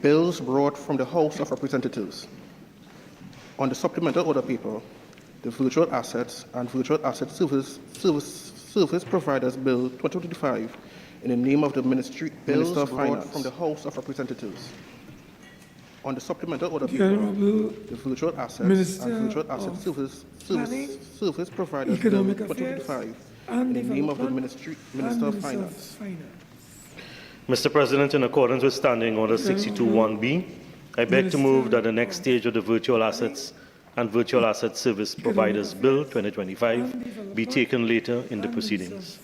Bills brought from the House of Representatives. On the supplemental order paper, the Virtual Assets and Virtual Asset Service Providers Bill 2025 in the name of the Minister of Finance from the House of Representatives. On the supplemental order paper, the Virtual Assets and Virtual Asset Service Providers Bill 2025 in the name of the Minister of Finance. Mr. President, in accordance with Standing Order 621B, I beg to move that the next stage of the Virtual Assets and Virtual Asset Service Providers Bill 2025 be taken later in the proceedings.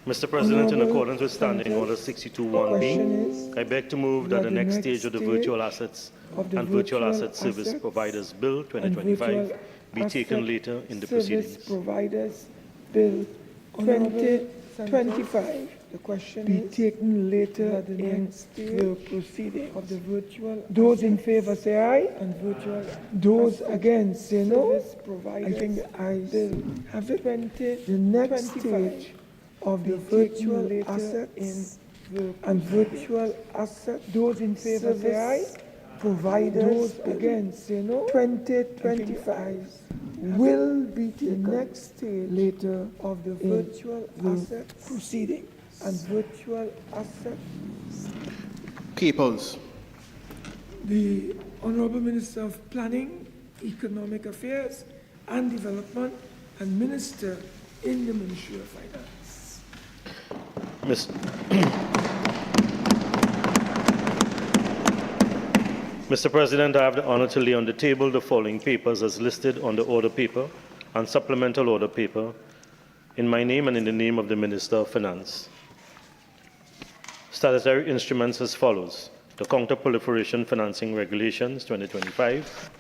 Mr. President, in accordance with Standing Order 621B, I beg to move that the next stage of the Virtual Assets and Virtual Asset Service Providers Bill 2025 be taken later in the proceedings. Providers Bill 2025 the question be taken later in the proceeding of the virtual. Those in favor say aye, and virtual. Those against say no. I think the ayes have it. The next stage of the virtual assets and virtual assets. Those in favor say aye. Providers those against say no. 2025 will be the next stage later of the virtual asset proceeding and virtual asset. Capers. The Honorable Minister of Planning, Economic Affairs and Development and Minister in the Ministry of Finance. Mr. President, I have the honor to lay on the table the following papers as listed on the order paper and supplemental order paper in my name and in the name of the Minister of Finance. Statutory instruments as follows: the Counter-Proliferation Financing Regulations 2025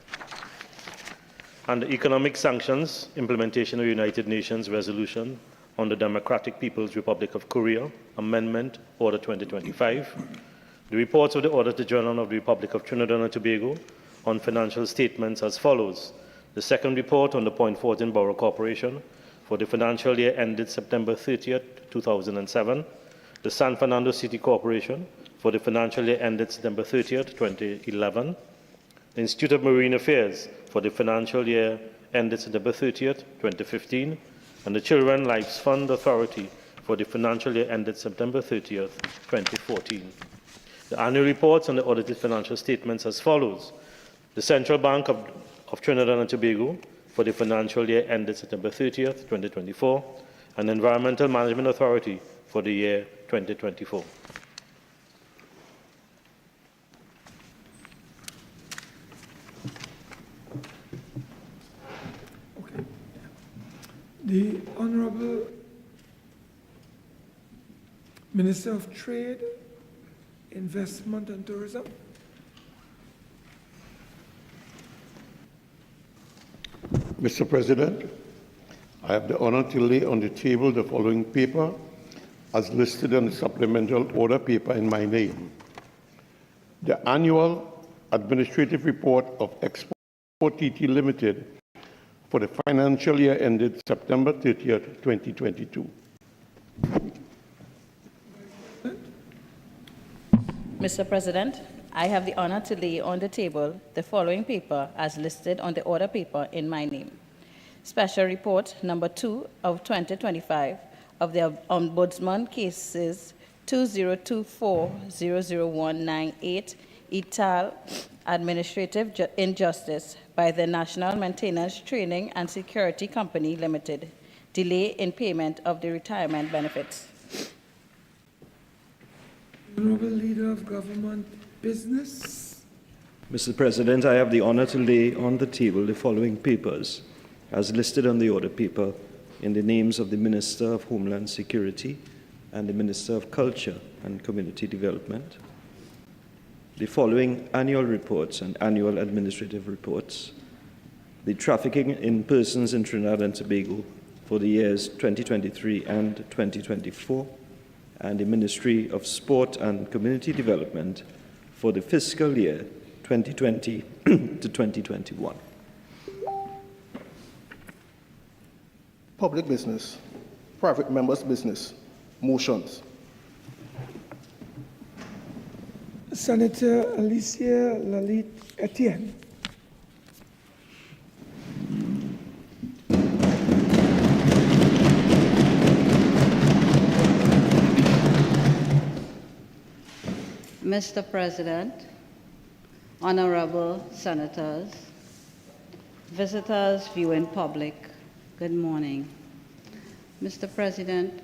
and the Economic Sanctions Implementation of United Nations Resolution on the Democratic People's Republic of Korea Amendment Order 2025, the reports of the Auditor General of the Republic of Trinidad and Tobago on financial statements as follows: the second report on the Point Fortin Borough Corporation for the financial year ended September 30th, 2007, the San Fernando City Corporation for the financial year ended September 30th, 2011, the Institute of Marine Affairs for the financial year ended September 30th, 2015, and the Children Lives Fund Authority for the financial year ended September 30th, 2014. The annual reports on the audited financial statements as follows: the Central Bank of Trinidad and Tobago for the financial year ended September 30th, 2024, and the Environmental Management Authority for the year 2024. Okay. The Honorable Minister of Trade, Investment and Tourism. Mr. President, I have the honor to lay on the table the following paper as listed on the supplemental order paper in my name. The annual administrative report of Export TT Limited for the financial year ended September 30th, 2022. Mr. President, I have the honor to lay on the table the following paper as listed on the order paper in my name. Special Report Number 2 of 2025 of the Ombudsman Cases 2024-00198 Etal Administrative Injustice by the National Maintenance Training and Security Company Limited. Delay in payment of the retirement benefits. Honorable Leader of Government Business. Mr. President, I have the honor to lay on the table the following papers as listed on the order paper in the names of the Minister of Homeland Security and the Minister of Culture and Community Development. The following annual reports and annual administrative reports: the Trafficking in Persons in Trinidad and Tobago for the years 2023 and 2024, and the Ministry of Sport and Community Development for the fiscal year 2020 to 2021. Public business, private members' business, motions. Senator Alicia Lalit Etienne. Mr. President, honorable senators, visitors, viewing public, good morning. Mr. President,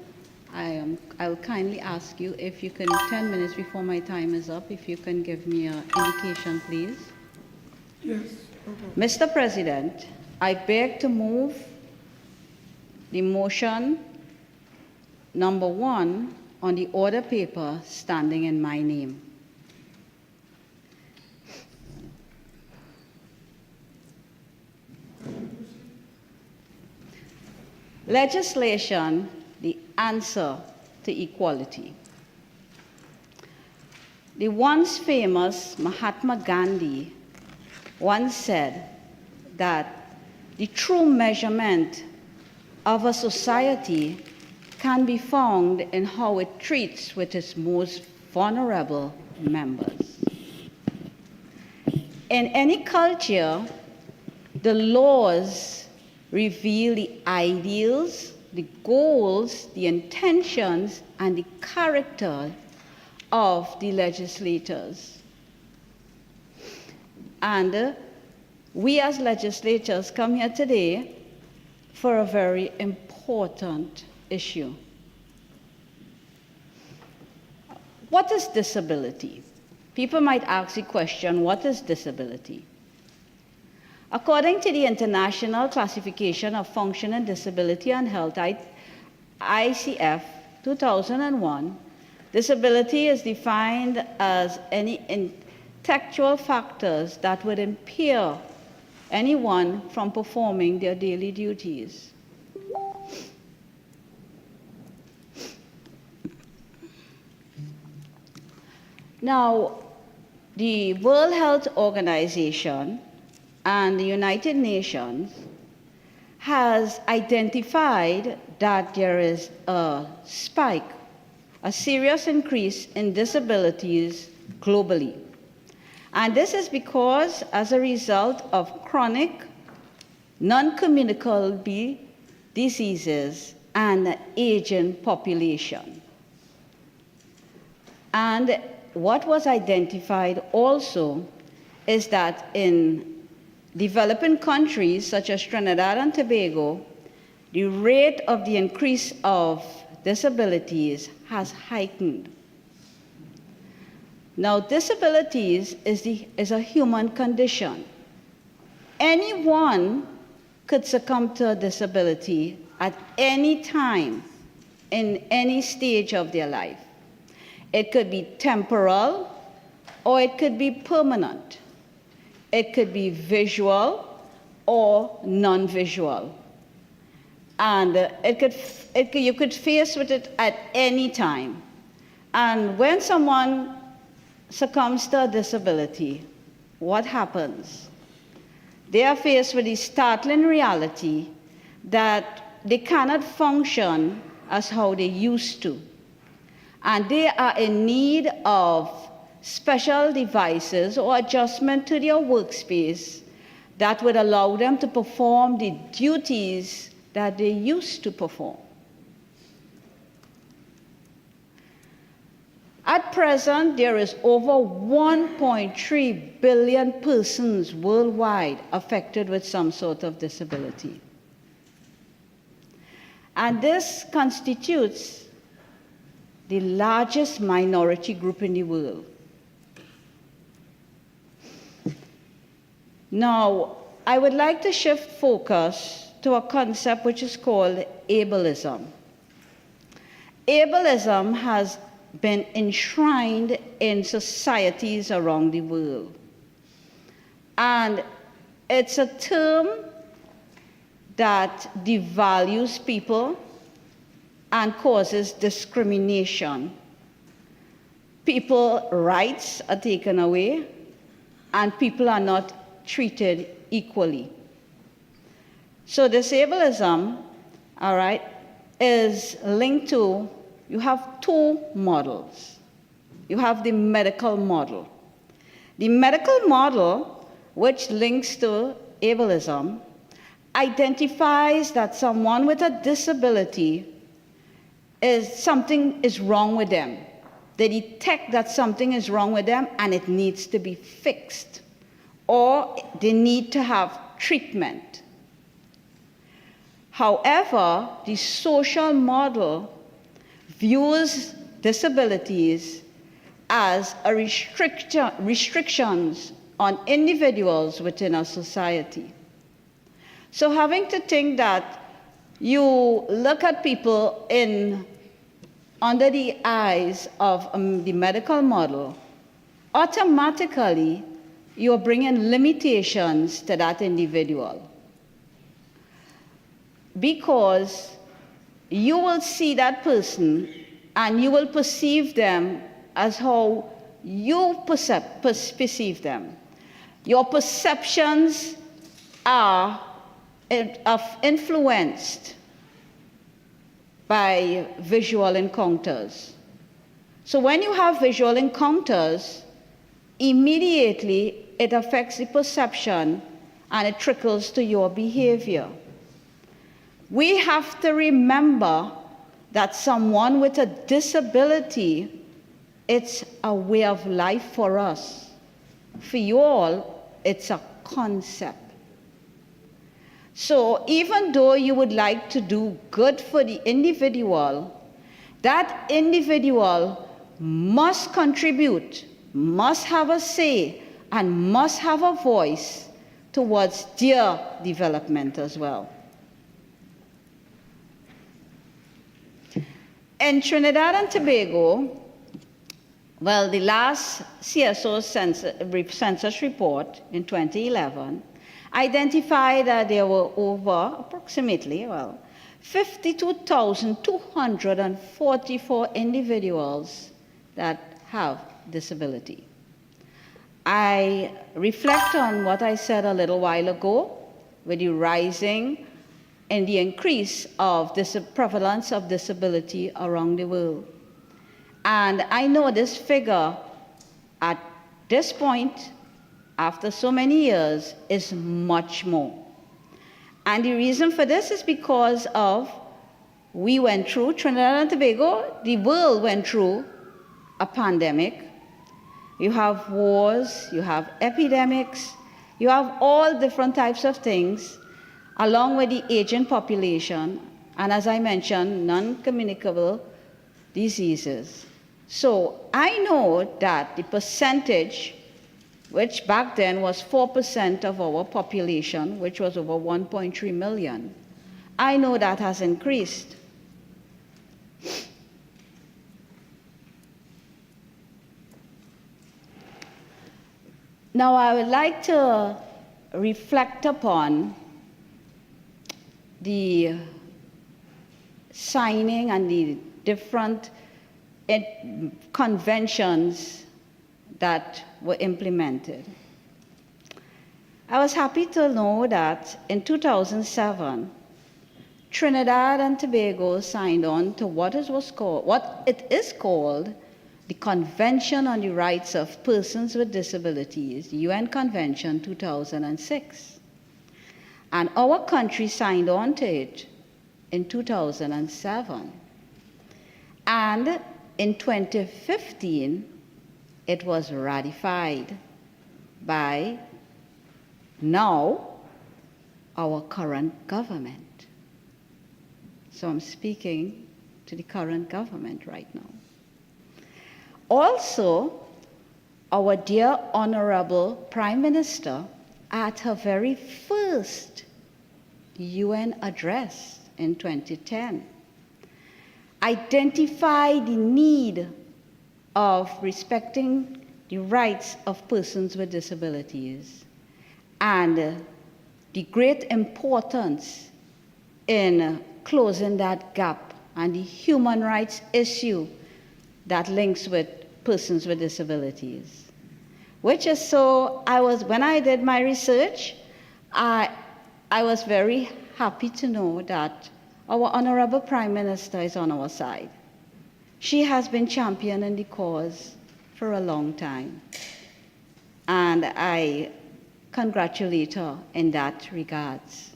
I will kindly ask you if you can, 10 minutes before my time is up, if you can give me an indication, please. Yes. Mr. President, I beg to move the motion number 1 on the order paper standing in my name. Legislation, the answer to equality. The once famous Mahatma Gandhi once said that the true measurement of a society can be found in how it treats with its most vulnerable members. In any culture, the laws reveal the ideals, the goals, the intentions, and the character of the legislators. And we as legislators come here today for a very important issue. What is disability? People might ask the question, what is disability? According to the International Classification of Functional Disability and Health, ICF 2001, disability is defined as any intellectual factors that would impair anyone from performing their daily duties. Now, the World Health Organization and the United Nations has identified that there is a spike, a serious increase in disabilities globally. And this is because as a result of chronic, non-communicable diseases and aging population. And what was identified also is that in developing countries such as Trinidad and Tobago, the rate of the increase of disabilities has heightened. Now, disabilities is a human condition. Anyone could succumb to a disability at any time in any stage of their life. It could be temporal or it could be permanent. It could be visual or non-visual. And you could face with it at any time. And when someone succumbs to a disability, what happens? They are faced with the startling reality that they cannot function as how they used to. And they are in need of special devices or adjustment to their workspace that would allow them to perform the duties that they used to perform. At present, there is over 1.3 billion persons worldwide affected with some sort of disability. And this constitutes the largest minority group in the world. Now, I would like to shift focus to a concept which is called ableism. Ableism has been enshrined in societies around the world. And it's a term that devalues people and causes discrimination. People's rights are taken away, and people are not treated equally. So this ableism, all right, is linked to, you have two models. you have the medical model. The medical model, which links to ableism, identifies that someone with a disability something is wrong with them. They detect that something is wrong with them and it needs to be fixed, or they need to have treatment. However, the social model views disabilities as a restrictions on individuals within a society. So having to think that you look at people under the eyes of the medical model, automatically you're bringing limitations to that individual. Because you will see that person and you will perceive them as how you perceive them. Your perceptions are influenced by visual encounters. So when you have visual encounters, immediately it affects the perception and it trickles to your behavior. We have to remember that someone with a disability, it's a way of life for us. For you all, it's a concept. So even though you would like to do good for the individual, that individual must contribute, must have a say, and must have a voice towards their development as well. In Trinidad and Tobago, well, the last CSO census report in 2011 identified that there were over approximately, 52,244 individuals that have disability. I reflect on what I said a little while ago with the rising and the increase of this prevalence of disability around the world. And I know this figure at this point, after so many years, is much more. And the reason for this is because of we went through, Trinidad and Tobago, the world went through a pandemic. You have wars, you have epidemics, you have all different types of things, along with the aging population, and as I mentioned, non-communicable diseases. So I know that the percentage, which back then was 4% of our population, which was over 1.3 million, I know that has increased. Now I would like to reflect upon the signing and the different conventions that were implemented. I was happy to know that in 2007, Trinidad and Tobago signed on to what it is called the Convention on the Rights of Persons with Disabilities, the UN Convention 2006. And our country signed on to it in 2007. And in 2015, it was ratified by now our current government. So I'm speaking to the current government right now. Also, our dear Honorable Prime Minister, at her very first UN address in 2010, identified the need of respecting the rights of persons with disabilities and the great importance in closing that gap and the human rights issue that links with persons with disabilities. Which is so, when I did my research, I was very happy to know that our Honorable Prime Minister is on our side. She has been championing the cause for a long time. And I congratulate her in that regards.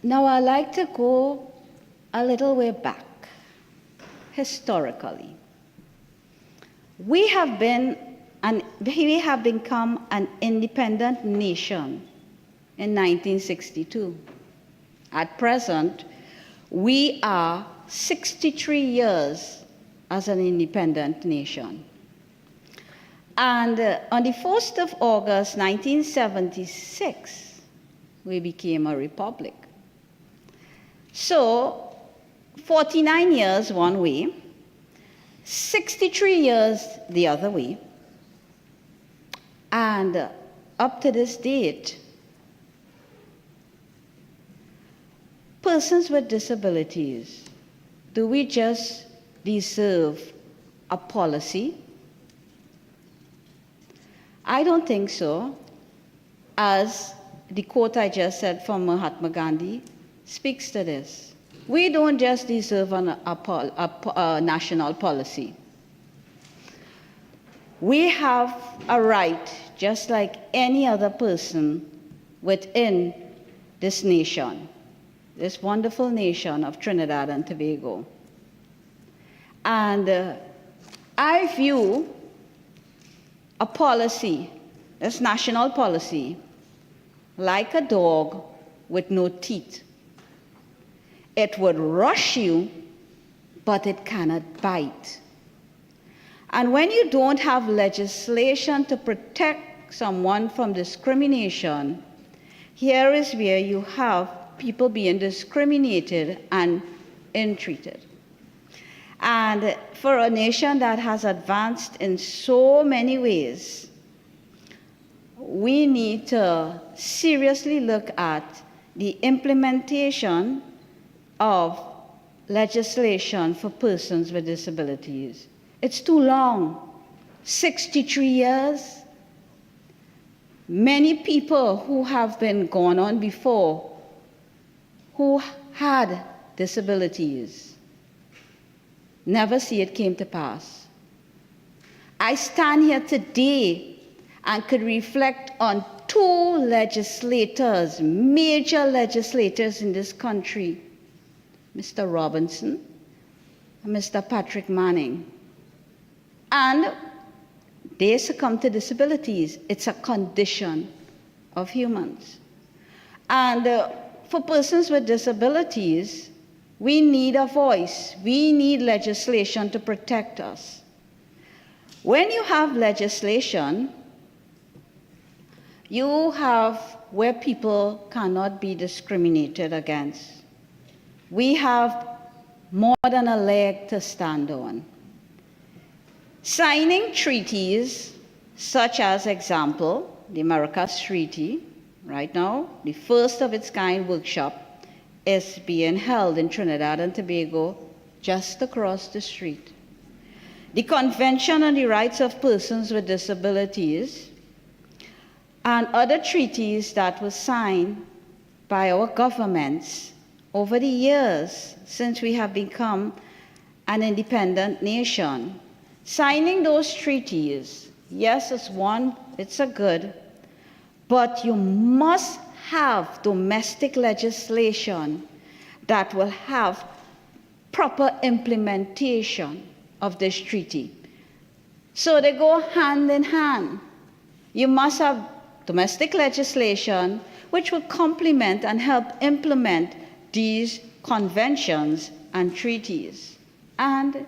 Now I'd like to go a little way back, historically. We have become an independent nation in 1962. At present, we are 63 years as an independent nation. And on the 1st of August 1976, we became a republic. So, 49 years one way, 63 years the other way, and up to this date, persons with disabilities, do we just deserve a policy? I don't think so, as the quote I just said from Mahatma Gandhi speaks to this. We don't just deserve a national policy. We have a right, just like any other person within this nation, this wonderful nation of Trinidad and Tobago. And I view a policy, this national policy, like a dog with no teeth. It would rush you, but it cannot bite. And when you don't have legislation to protect someone from discrimination, here is where you have people being discriminated and ill-treated. And for a nation that has advanced in so many ways, we need to seriously look at the implementation of legislation for persons with disabilities. It's too long, 63 years. Many people who have been gone on before, who had disabilities, never see it came to pass. I stand here today and could reflect on two legislators, major legislators in this country, Mr. Robinson and Mr. Patrick Manning. And they succumb to disabilities. It's a condition of humans. And for persons with disabilities, we need a voice. We need legislation to protect us. When you have legislation, you have where people cannot be discriminated against. We have more than a leg to stand on. Signing treaties, such as example, the Marrakesh Treaty, right now, the first of its kind workshop is being held in Trinidad and Tobago, just across the street. The Convention on the Rights of Persons with Disabilities and other treaties that were signed by our governments over the years since we have become an independent nation. Signing those treaties, yes, it's a good, but you must have domestic legislation that will have proper implementation of this treaty. So they go hand in hand. You must have domestic legislation which will complement and help implement these conventions and treaties. And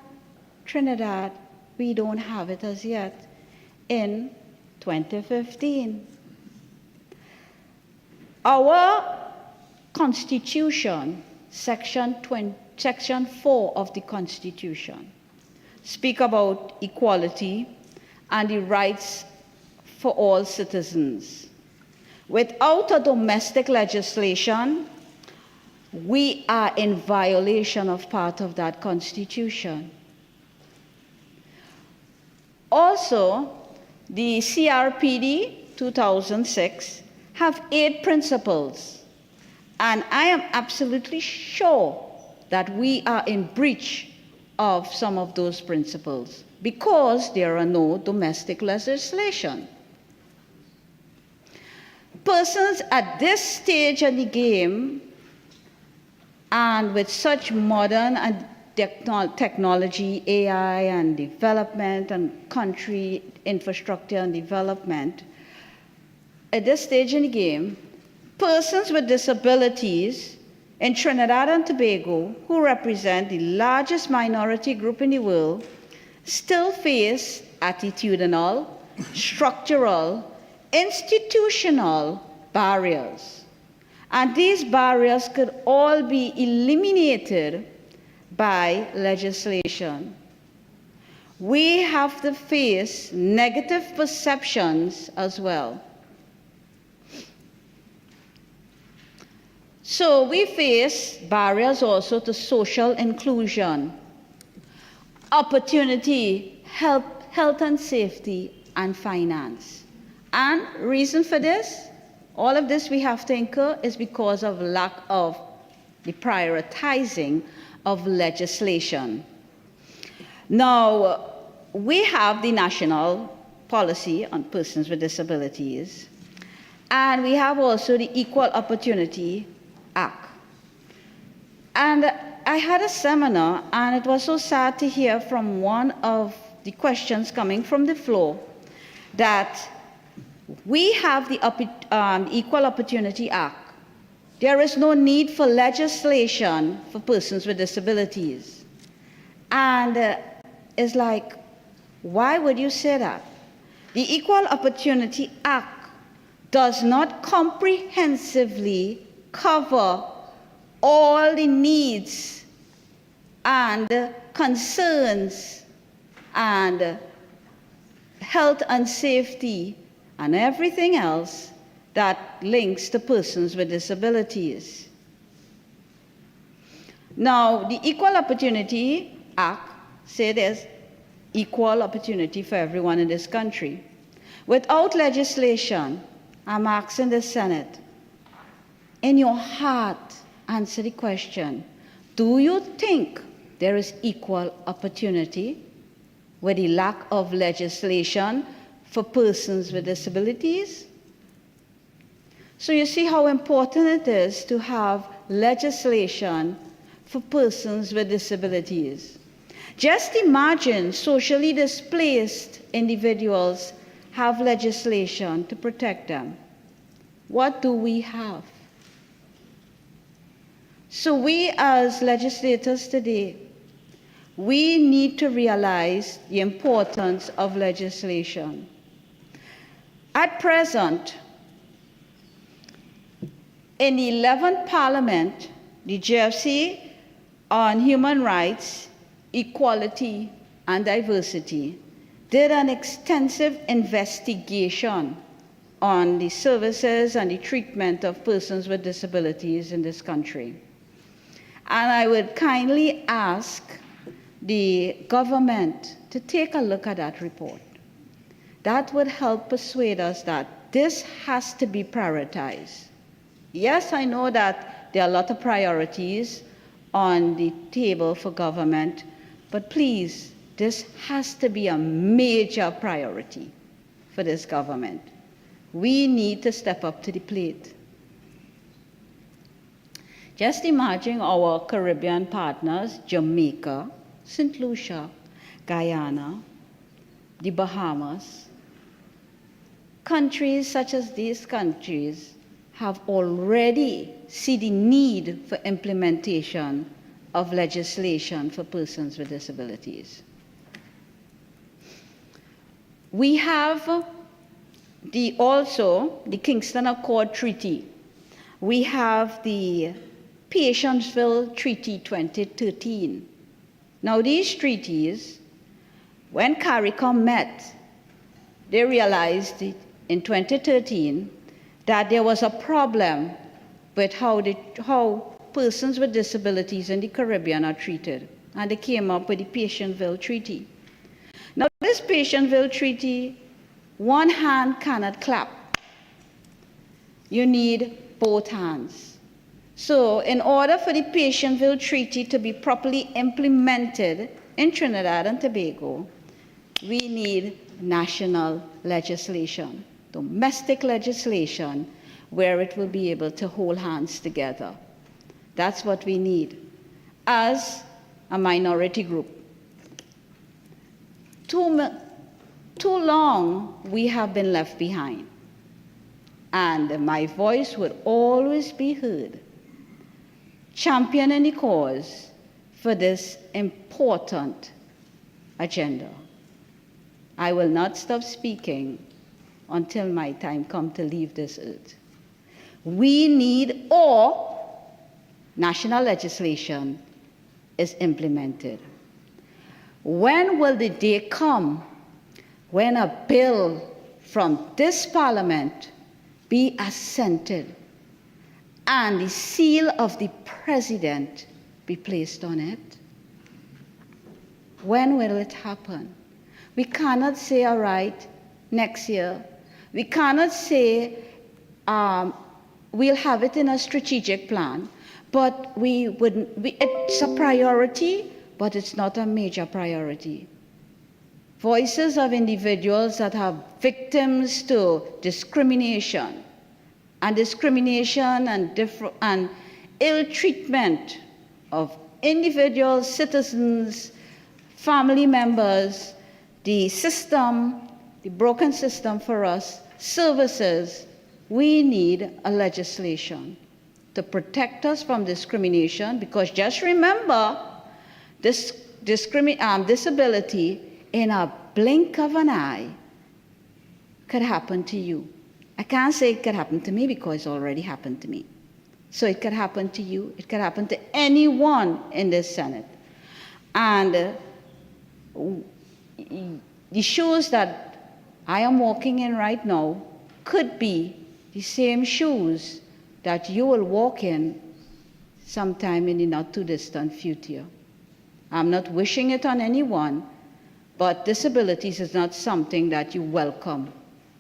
Trinidad, we don't have it as yet in 2015. Our Constitution, Section 4 of the Constitution, speak about equality and the rights for all citizens. Without a domestic legislation, we are in violation of part of that Constitution. Also, the CRPD 2006 have 8 principles, And I am absolutely sure that we are in breach of some of those principles because there are no domestic legislation. Persons at this stage of the game and with such modern and technology, AI and development and country infrastructure and development, at this stage in the game, persons with disabilities in Trinidad and Tobago, who represent the largest minority group in the world, still face attitudinal, structural, institutional barriers. And these barriers could all be eliminated by legislation. We have to face negative perceptions as well. So we face barriers also to social inclusion, opportunity, health and safety, and finance. And reason for this, all of this we have to incur is because of lack of the prioritizing of legislation. Now, we have the national policy on persons with disabilities, and we have also the Equal Opportunity Act. And I had a seminar, and it was so sad to hear from one of the questions coming from the floor that we have the Equal Opportunity Act. There is no need for legislation for persons with disabilities. And it's like, why would you say that? The Equal Opportunity Act does not comprehensively cover all the needs and concerns and health and safety and everything else that links to persons with disabilities. Now, the Equal Opportunity Act says there's equal opportunity for everyone in this country. Without legislation, I'm asking the Senate, in your heart, answer the question, do you think there is equal opportunity with the lack of legislation for persons with disabilities? So you see how important it is to have legislation for persons with disabilities. Just imagine socially displaced individuals have legislation to protect them. What do we have? So we as legislators today, we need to realize the importance of legislation. At present, in the 11th Parliament, the GFC on Human Rights, Equality, and Diversity did an extensive investigation on the services and the treatment of persons with disabilities in this country. And I would kindly ask the government to take a look at that report. That would help persuade us that this has to be prioritized. Yes, I know that there are a lot of priorities on the table for government, but please, this has to be a major priority for this government. We need to step up to the plate. Just imagine our Caribbean partners, Jamaica, St. Lucia, Guyana, the Bahamas. Countries such as these countries have already seen the need for implementation of legislation for persons with disabilities. We have also the Kingston Accord Treaty. We have the Patientsville Treaty 2013. Now these treaties, when CARICOM met, they realized in 2013 that there was a problem with how persons with disabilities in the Caribbean are treated. And they came up with the Patientsville Treaty. Now this Patientsville Treaty, one hand cannot clap. You need both hands. So in order for the Patientville Treaty to be properly implemented in Trinidad and Tobago, we need national legislation, domestic legislation, where it will be able to hold hands together. That's what we need as a minority group. Too long we have been left behind, and my voice would always be heard, championing the cause for this important agenda. I will not stop speaking until my time comes to leave this earth. We need all national legislation is implemented. When will the day come when a bill from this Parliament be assented and the seal of the President be placed on it? When will it happen? We cannot say, all right, next year. We cannot say we'll have it in a strategic plan, but it's a priority, but it's not a major priority. Voices of individuals that are victims to discrimination and ill treatment of individuals, citizens, family members, the system, the broken system for us, services. We need a legislation to protect us from discrimination, because just remember, this disability in a blink of an eye could happen to you. I can't say it could happen to me because it's already happened to me. So it could happen to you. It could happen to anyone in this Senate. And the shoes that I am walking in right now could be the same shoes that you will walk in sometime in the not too distant future. I'm not wishing it on anyone, but disabilities is not something that you welcome.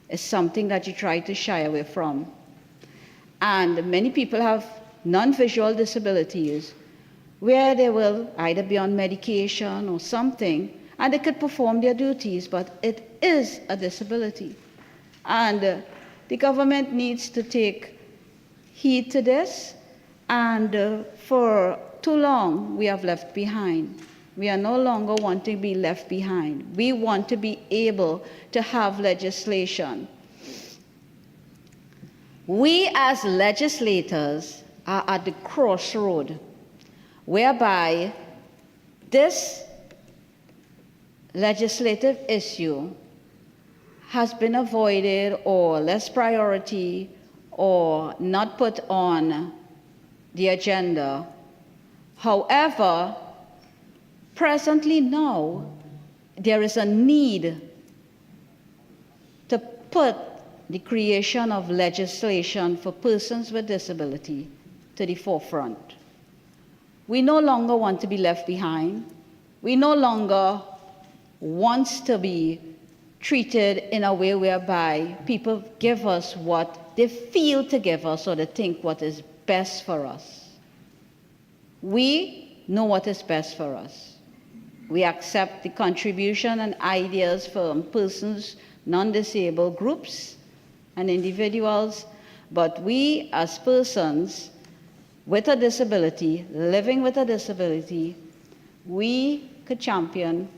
It's something that you try to shy away from. And many people have non-visual disabilities where they will either be on medication or something, and they could perform their duties, but it is a disability. And the government needs to take heed to this, and for too long we have left behind. We are no longer wanting to be left behind. We want to be able to have legislation. We as legislators are at the crossroad whereby this legislative issue has been avoided or less priority or not put on the agenda. However, presently now, there is a need to put the creation of legislation for persons with disability to the forefront. We no longer want to be left behind. We no longer want to be treated in a way whereby people give us what they feel to give us or they think what is best for us. We know what is best for us. We accept the contribution and ideas from persons, non-disabled groups and individuals, but we as persons with a disability, living with a disability, we could champion,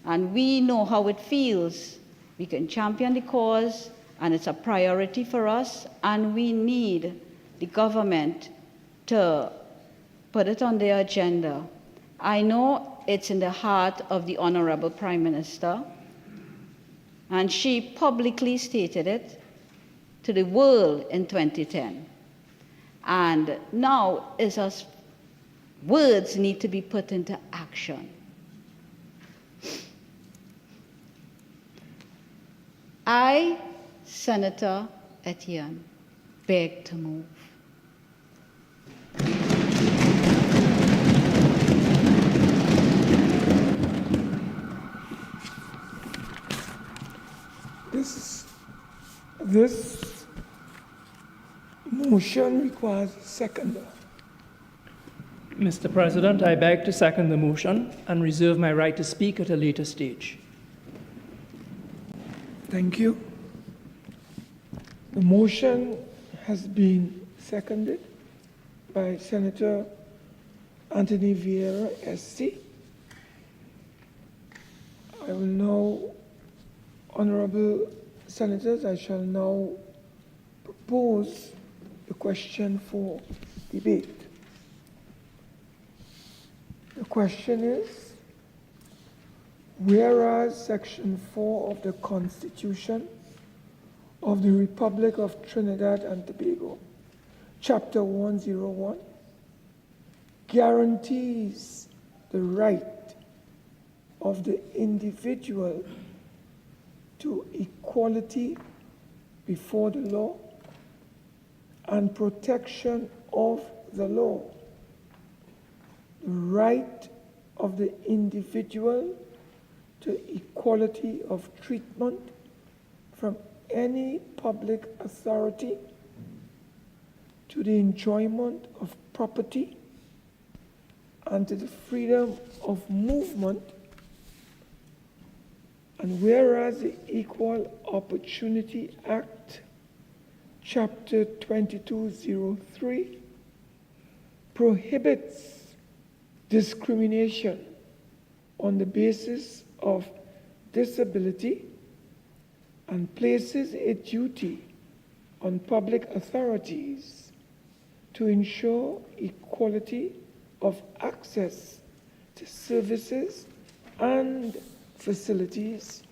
and we know how it feels. We can champion the cause, and it's a priority for us, and we need the government to put it on their agenda. I know it's in the heart of the Honorable Prime Minister, and she publicly stated it to the world in 2010. And now is as words need to be put into action. I, Senator Etienne, beg to move. This motion requires a seconder. Mr. President, I beg to second the motion and reserve my right to speak at a later stage. Thank you. The motion has been seconded by Senator Anthony Vieira, SC. I will now, honorable senators, I shall now propose the question for debate. The question is, whereas Section 4 of the Constitution of the Republic of Trinidad and Tobago, Chapter 101, guarantees the right of the individual to equality before the law and protection of the law. The right of the individual to equality of treatment from any public authority, to the enjoyment of property, and to the freedom of movement. And whereas the Equal Opportunity Act, Chapter 2203, prohibits discrimination on the basis of disability and places a duty on public authorities to ensure equality of access to services and facilities.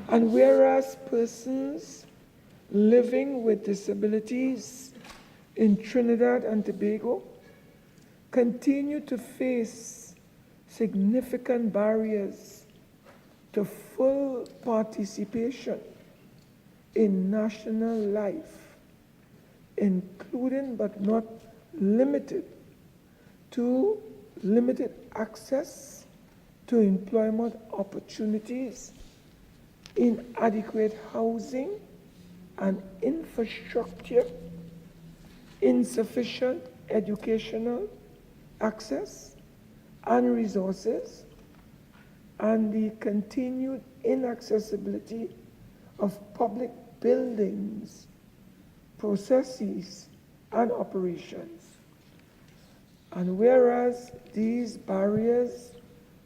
And whereas persons living with disabilities in Trinidad and Tobago continue to face significant barriers to full participation in national life, including but not limited to limited access to employment opportunities, inadequate housing and infrastructure, insufficient educational access and resources, and the continued inaccessibility of public buildings, processes, and operations. And whereas these barriers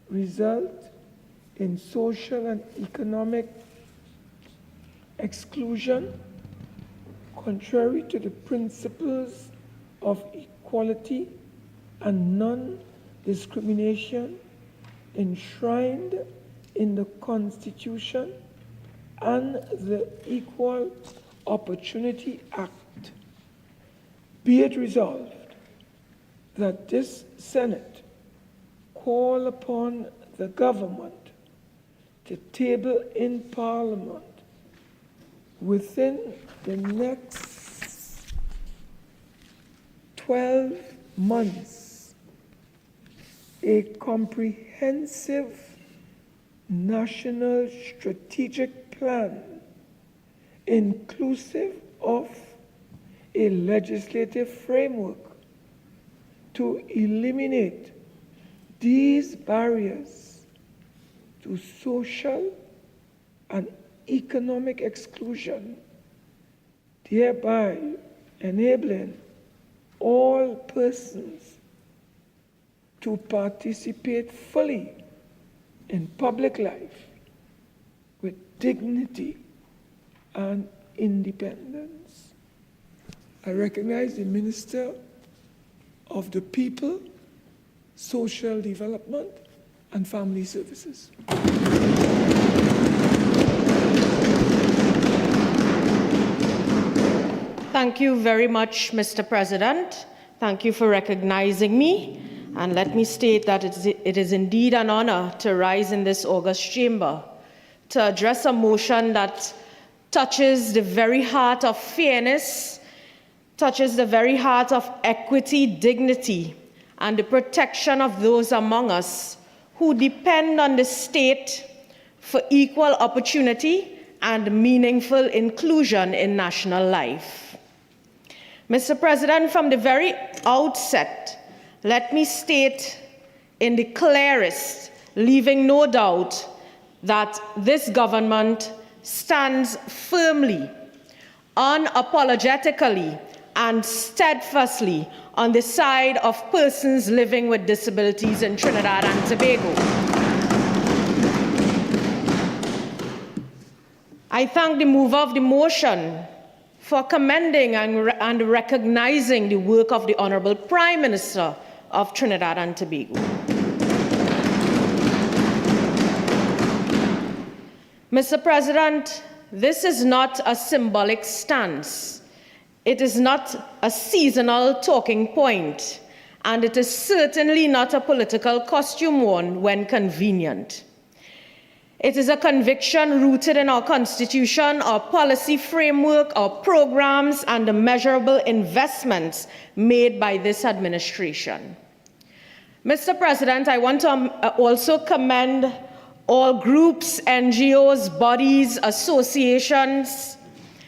result in social and economic exclusion, contrary to the principles of equality and non-discrimination enshrined in the Constitution and the Equal Opportunity Act, be it resolved that this Senate call upon the government to table in Parliament within the next 12 months a comprehensive national strategic plan inclusive of a legislative framework to eliminate these barriers to social and economic exclusion, thereby enabling all persons to participate fully in public life with dignity and independence. I recognize the Minister of the People, Social Development and Family Services. Thank you very much, Mr. President. Thank you for recognizing me. And let me state that it is indeed an honor to rise in this august chamber to address a motion that touches the very heart of fairness, touches the very heart of equity, dignity, and the protection of those among us who depend on the state for equal opportunity and meaningful inclusion in national life. Mr. President, from the very outset, let me state in the clearest, leaving no doubt, that this government stands firmly, unapologetically, and steadfastly on the side of persons living with disabilities in Trinidad and Tobago. I thank the mover of the motion for commending and recognizing the work of the Honorable Prime Minister of Trinidad and Tobago. Mr. President, this is not a symbolic stance. It is not a seasonal talking point, and it is certainly not a political costume worn when convenient. It is a conviction rooted in our Constitution, our policy framework, our programs, and the measurable investments made by this administration. Mr. President, I want to also commend all groups, NGOs, bodies, associations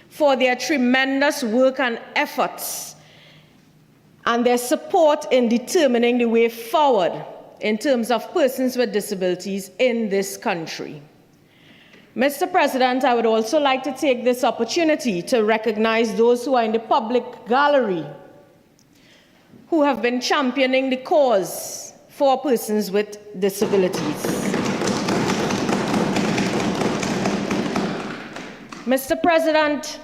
for their tremendous work and efforts and their support in determining the way forward in terms of persons with disabilities in this country. Mr. President, I would also like to take this opportunity to recognize those who are in the public gallery who have been championing the cause for persons with disabilities. Mr. President,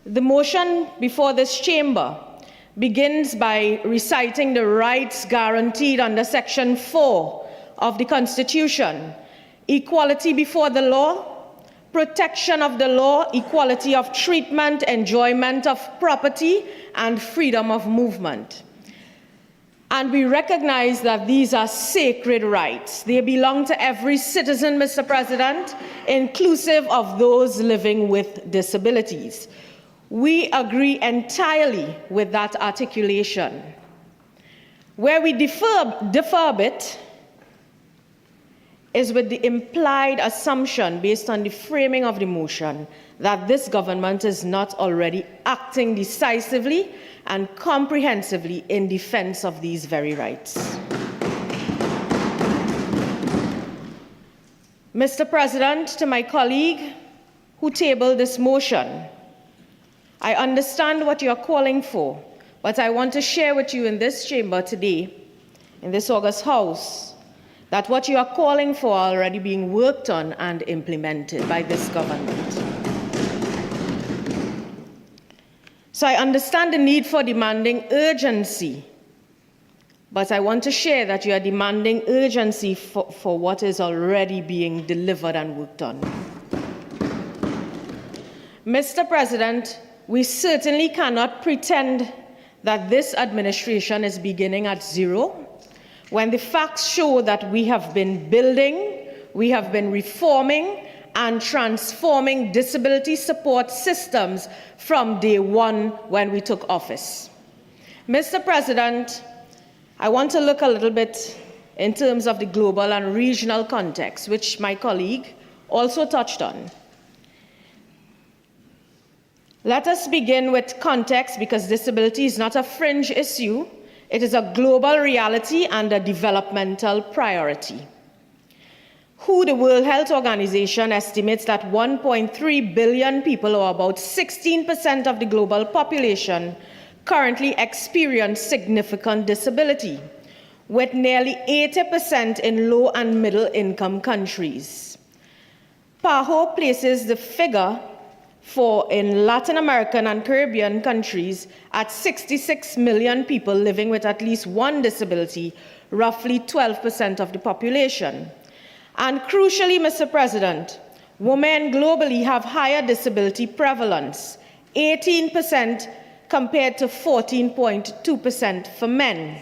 the motion before this chamber begins by reciting the rights guaranteed under Section 4 of the Constitution: equality before the law, protection of the law, equality of treatment, enjoyment of property, and freedom of movement. And we recognize that these are sacred rights. They belong to every citizen, Mr. President, inclusive of those living with disabilities. We agree entirely with that articulation. Where we differ a bit is with the implied assumption, based on the framing of the motion, that this government is not already acting decisively and comprehensively in defense of these very rights. Mr. President, to my colleague who tabled this motion, I understand what you are calling for, but I want to share with you in this chamber today, in this August House, that what you are calling for are already being worked on and implemented by this government. So I understand the need for demanding urgency, but I want to share that you are demanding urgency for what is already being delivered and worked on. Mr. President, we certainly cannot pretend that this administration is beginning at zero, when the facts show that we have been building, we have been reforming, and transforming disability support systems from day one when we took office. Mr. President, I want to look a little bit in terms of the global and regional context, which my colleague also touched on. Let us begin with context, because disability is not a fringe issue. It is a global reality and a developmental priority. WHO, the World Health Organization, estimates that 1.3 billion people, or about 16% of the global population, currently experience significant disability, with nearly 80% in low and middle income countries. PAHO places the figure for in Latin American and Caribbean countries at 66 million people living with at least one disability, roughly 12% of the population. And crucially, Mr. President, women globally have higher disability prevalence, 18% compared to 14.2% for men.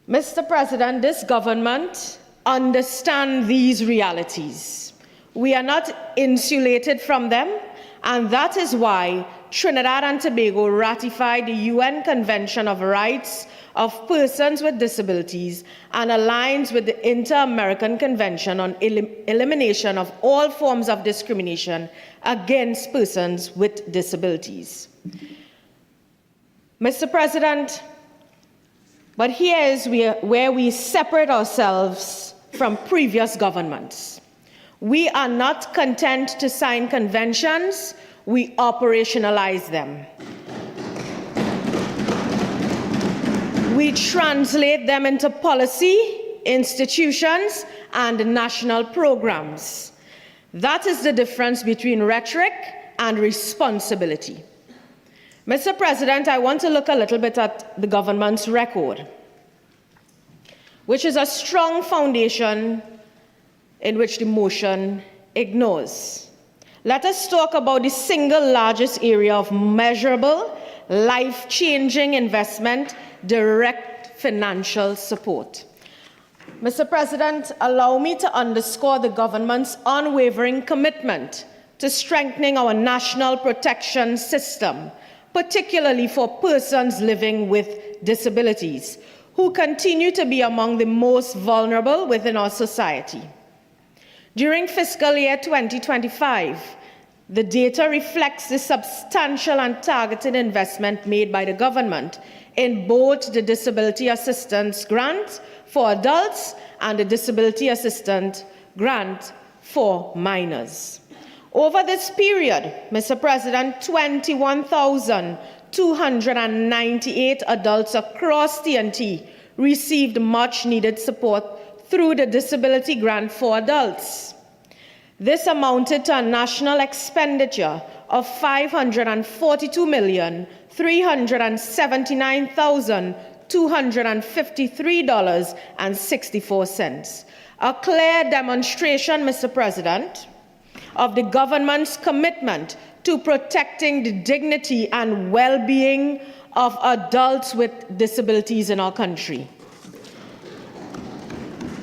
Mr. President, this government understands these realities. We are not insulated from them, and that is why Trinidad and Tobago ratified the UN Convention of Rights of Persons with Disabilities and aligns with the Inter-American Convention on Elimination of All Forms of Discrimination against Persons with Disabilities. Mr. President, But here is where we separate ourselves from previous governments. We are not content to sign conventions, we operationalize them. We translate them into policy, institutions, and national programs. That is the difference between rhetoric and responsibility. Mr. President, I want to look a little bit at the government's record, which is a strong foundation in which the motion ignores. Let us talk about the single largest area of measurable, life-changing investment, direct financial support. Mr. President, allow me to underscore the government's unwavering commitment to strengthening our national protection system, particularly for persons living with disabilities, who continue to be among the most vulnerable within our society. During fiscal year 2025, the data reflects the substantial and targeted investment made by the government in both the Disability Assistance Grant for adults and the Disability Assistance Grant for minors. Over this period, Mr. President, 21,298 adults across TNT received much-needed support through the Disability Grant for Adults. This amounted to a national expenditure of $542,379,253.64. A clear demonstration, Mr. President, of the government's commitment to protecting the dignity and well-being of adults with disabilities in our country.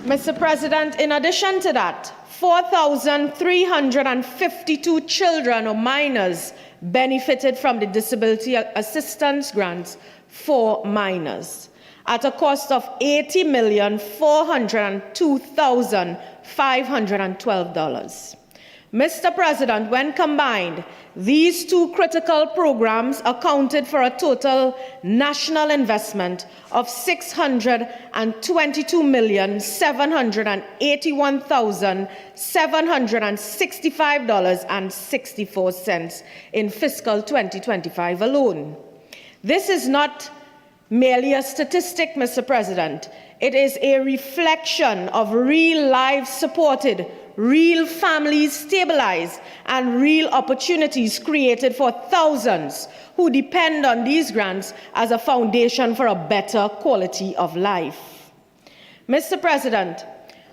Mr. President, in addition to that, 4,352 children or minors benefited from the Disability Assistance Grants for minors at a cost of $80,402,512. Mr. President, when combined, these two critical programs accounted for a total national investment of $622,781,765.64 in fiscal 2025 alone. This is not merely a statistic, Mr. President. It is a reflection of real lives supported, real families stabilized, and real opportunities created for thousands who depend on these grants as a foundation for a better quality of life. Mr. President,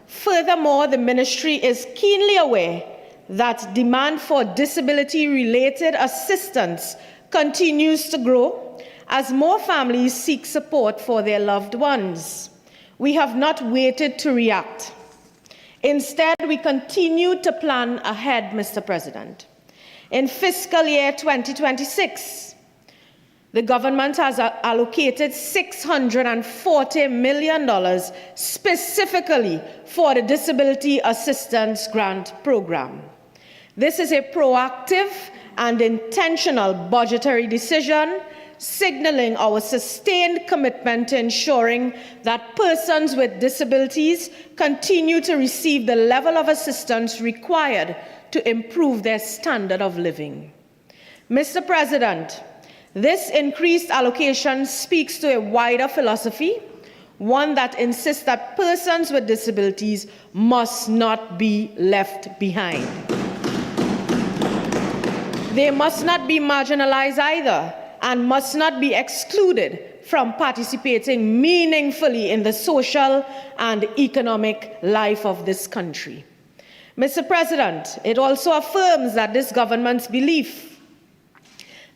furthermore, the ministry is keenly aware that demand for disability-related assistance continues to grow as more families seek support for their loved ones. We have not waited to react. Instead, we continue to plan ahead, Mr. President. In fiscal year 2026, the government has allocated $640 million specifically for the Disability Assistance Grant Program. This is a proactive and intentional budgetary decision, signaling our sustained commitment to ensuring that persons with disabilities continue to receive the level of assistance required to improve their standard of living. Mr. President, this increased allocation speaks to a wider philosophy, one that insists that persons with disabilities must not be left behind. They must not be marginalized either, and must not be excluded from participating meaningfully in the social and economic life of this country. Mr. President, it also affirms that this government's belief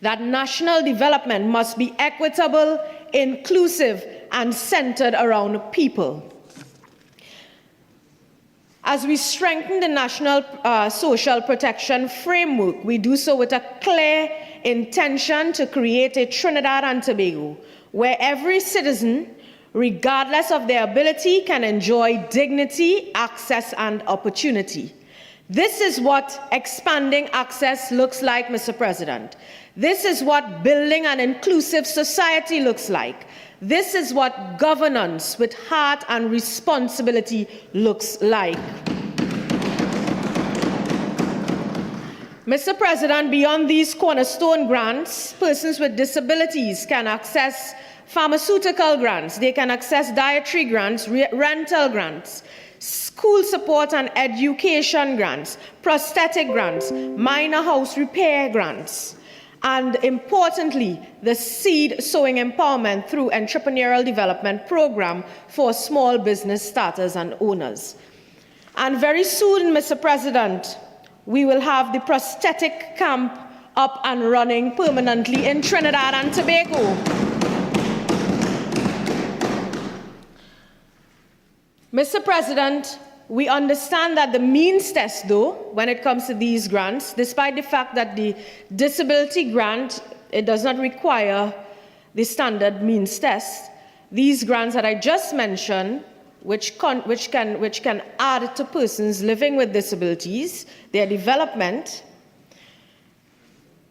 that national development must be equitable, inclusive, and centered around people. As we strengthen the national social protection framework, we do so with a clear intention to create a Trinidad and Tobago where every citizen, regardless of their ability, can enjoy dignity, access, and opportunity. This is what expanding access looks like, Mr. President. This is what building an inclusive society looks like. This is what governance with heart and responsibility looks like. Mr. President, beyond these cornerstone grants, persons with disabilities can access pharmaceutical grants, they can access dietary grants, rental grants, school support and education grants, prosthetic grants, minor house repair grants, and importantly, the seed sowing empowerment through entrepreneurial development program for small business starters and owners. And very soon, Mr. President, we will have the prosthetic camp up and running permanently in Trinidad and Tobago. Mr. President, we understand that the means test, though, when it comes to these grants, despite the fact that the disability grant, it does not require the standard means test, these grants that I just mentioned, which can add to persons living with disabilities, their development,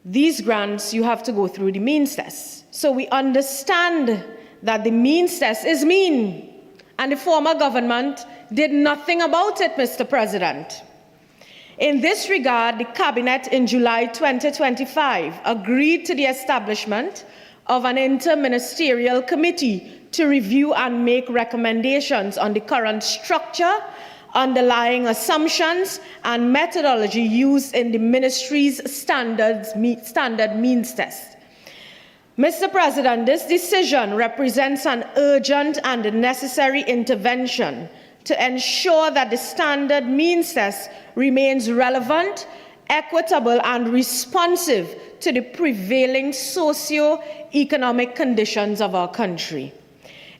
these grants, you have to go through the means test. So we understand that the means test is mean, and the former government did nothing about it, Mr. President. In this regard, the Cabinet in July 2025 agreed to the establishment of an interministerial committee to review and make recommendations on the current structure, underlying assumptions, and methodology used in the ministry's standard means test. Mr. President, this decision represents an urgent and necessary intervention to ensure that the standard means test remains relevant, equitable, and responsive to the prevailing socio-economic conditions of our country.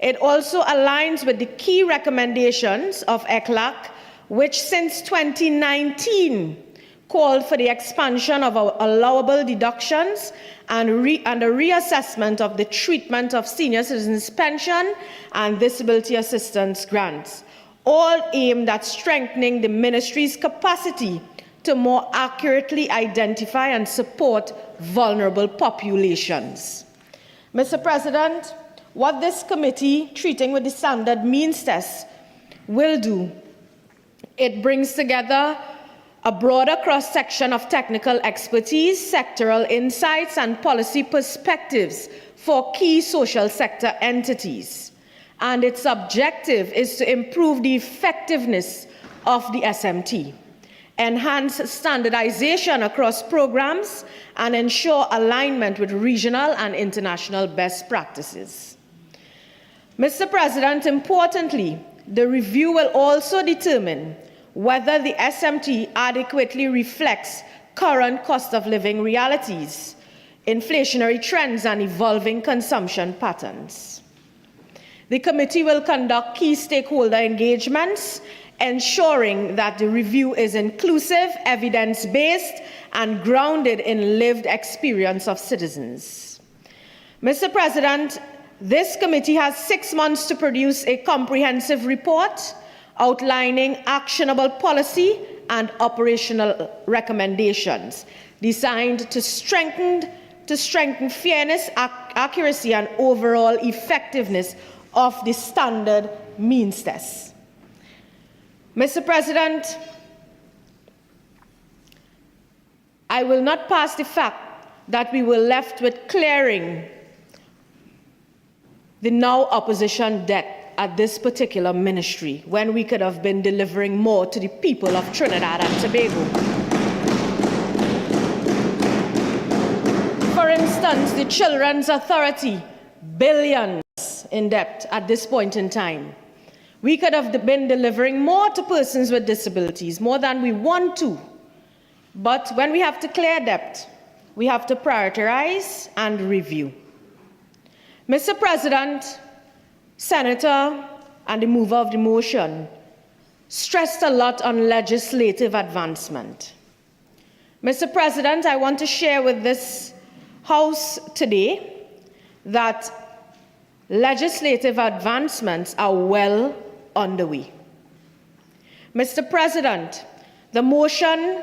It also aligns with the key recommendations of ECLAC, which since 2019 called for the expansion of our allowable deductions and a reassessment of the treatment of senior citizens' pension and disability assistance grants, all aimed at strengthening the ministry's capacity to more accurately identify and support vulnerable populations. Mr. President, what this committee, treating with the standard means test, will do, it brings together a broader cross-section of technical expertise, sectoral insights, and policy perspectives for key social sector entities. And its objective is to improve the effectiveness of the SMT, enhance standardization across programs, and ensure alignment with regional and international best practices. Mr. President, importantly, the review will also determine whether the SMT adequately reflects current cost of living realities, inflationary trends, and evolving consumption patterns. The committee will conduct key stakeholder engagements, ensuring that the review is inclusive, evidence-based, and grounded in lived experience of citizens. Mr. President, this committee has 6 months to produce a comprehensive report outlining actionable policy and operational recommendations designed to strengthen fairness, accuracy, and overall effectiveness of the standard means test. Mr. President, I will not pass the fact that we were left with clearing the now opposition debt at this particular ministry when we could have been delivering more to the people of Trinidad and Tobago. For instance, the Children's Authority, billions in debt at this point in time. We could have been delivering more to persons with disabilities, more than we want to. But when we have to clear debt, we have to prioritize and review. Mr. President, Senator and the mover of the motion stressed a lot on legislative advancement. Mr. President, I want to share with this House today that legislative advancements are well underway. Mr. President, the motion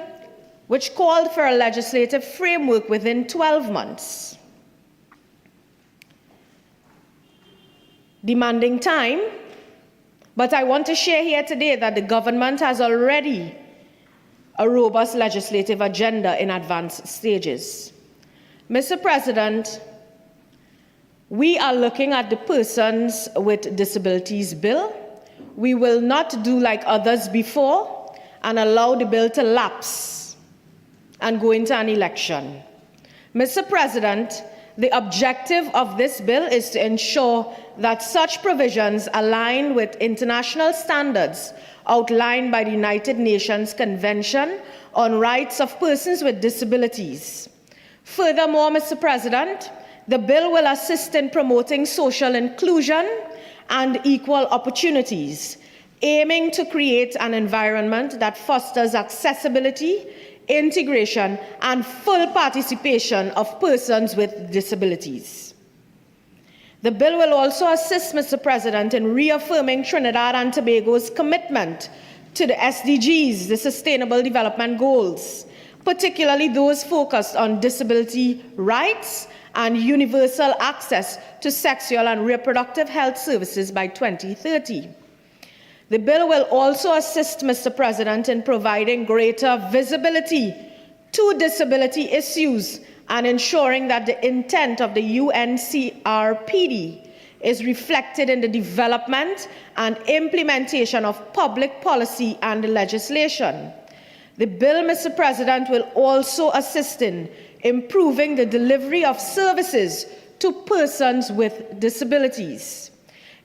which called for a legislative framework within 12 months demanding time, but I want to share here today that the government has already a robust legislative agenda in advanced stages. Mr. President, we are looking at the Persons with Disabilities Bill. We will not do like others before and allow the bill to lapse and go into an election. Mr. President, the objective of this bill is to ensure that such provisions align with international standards outlined by the United Nations Convention on Rights of Persons with Disabilities. Furthermore, Mr. President, the bill will assist in promoting social inclusion and equal opportunities, aiming to create an environment that fosters accessibility, integration, and full participation of persons with disabilities. The bill will also assist, Mr. President, in reaffirming Trinidad and Tobago's commitment to the SDGs, the Sustainable Development Goals, particularly those focused on disability rights and universal access to sexual and reproductive health services by 2030. The bill will also assist, Mr. President, in providing greater visibility to disability issues and ensuring that the intent of the UNCRPD is reflected in the development and implementation of public policy and legislation. The bill, Mr. President, will also assist in improving the delivery of services to persons with disabilities.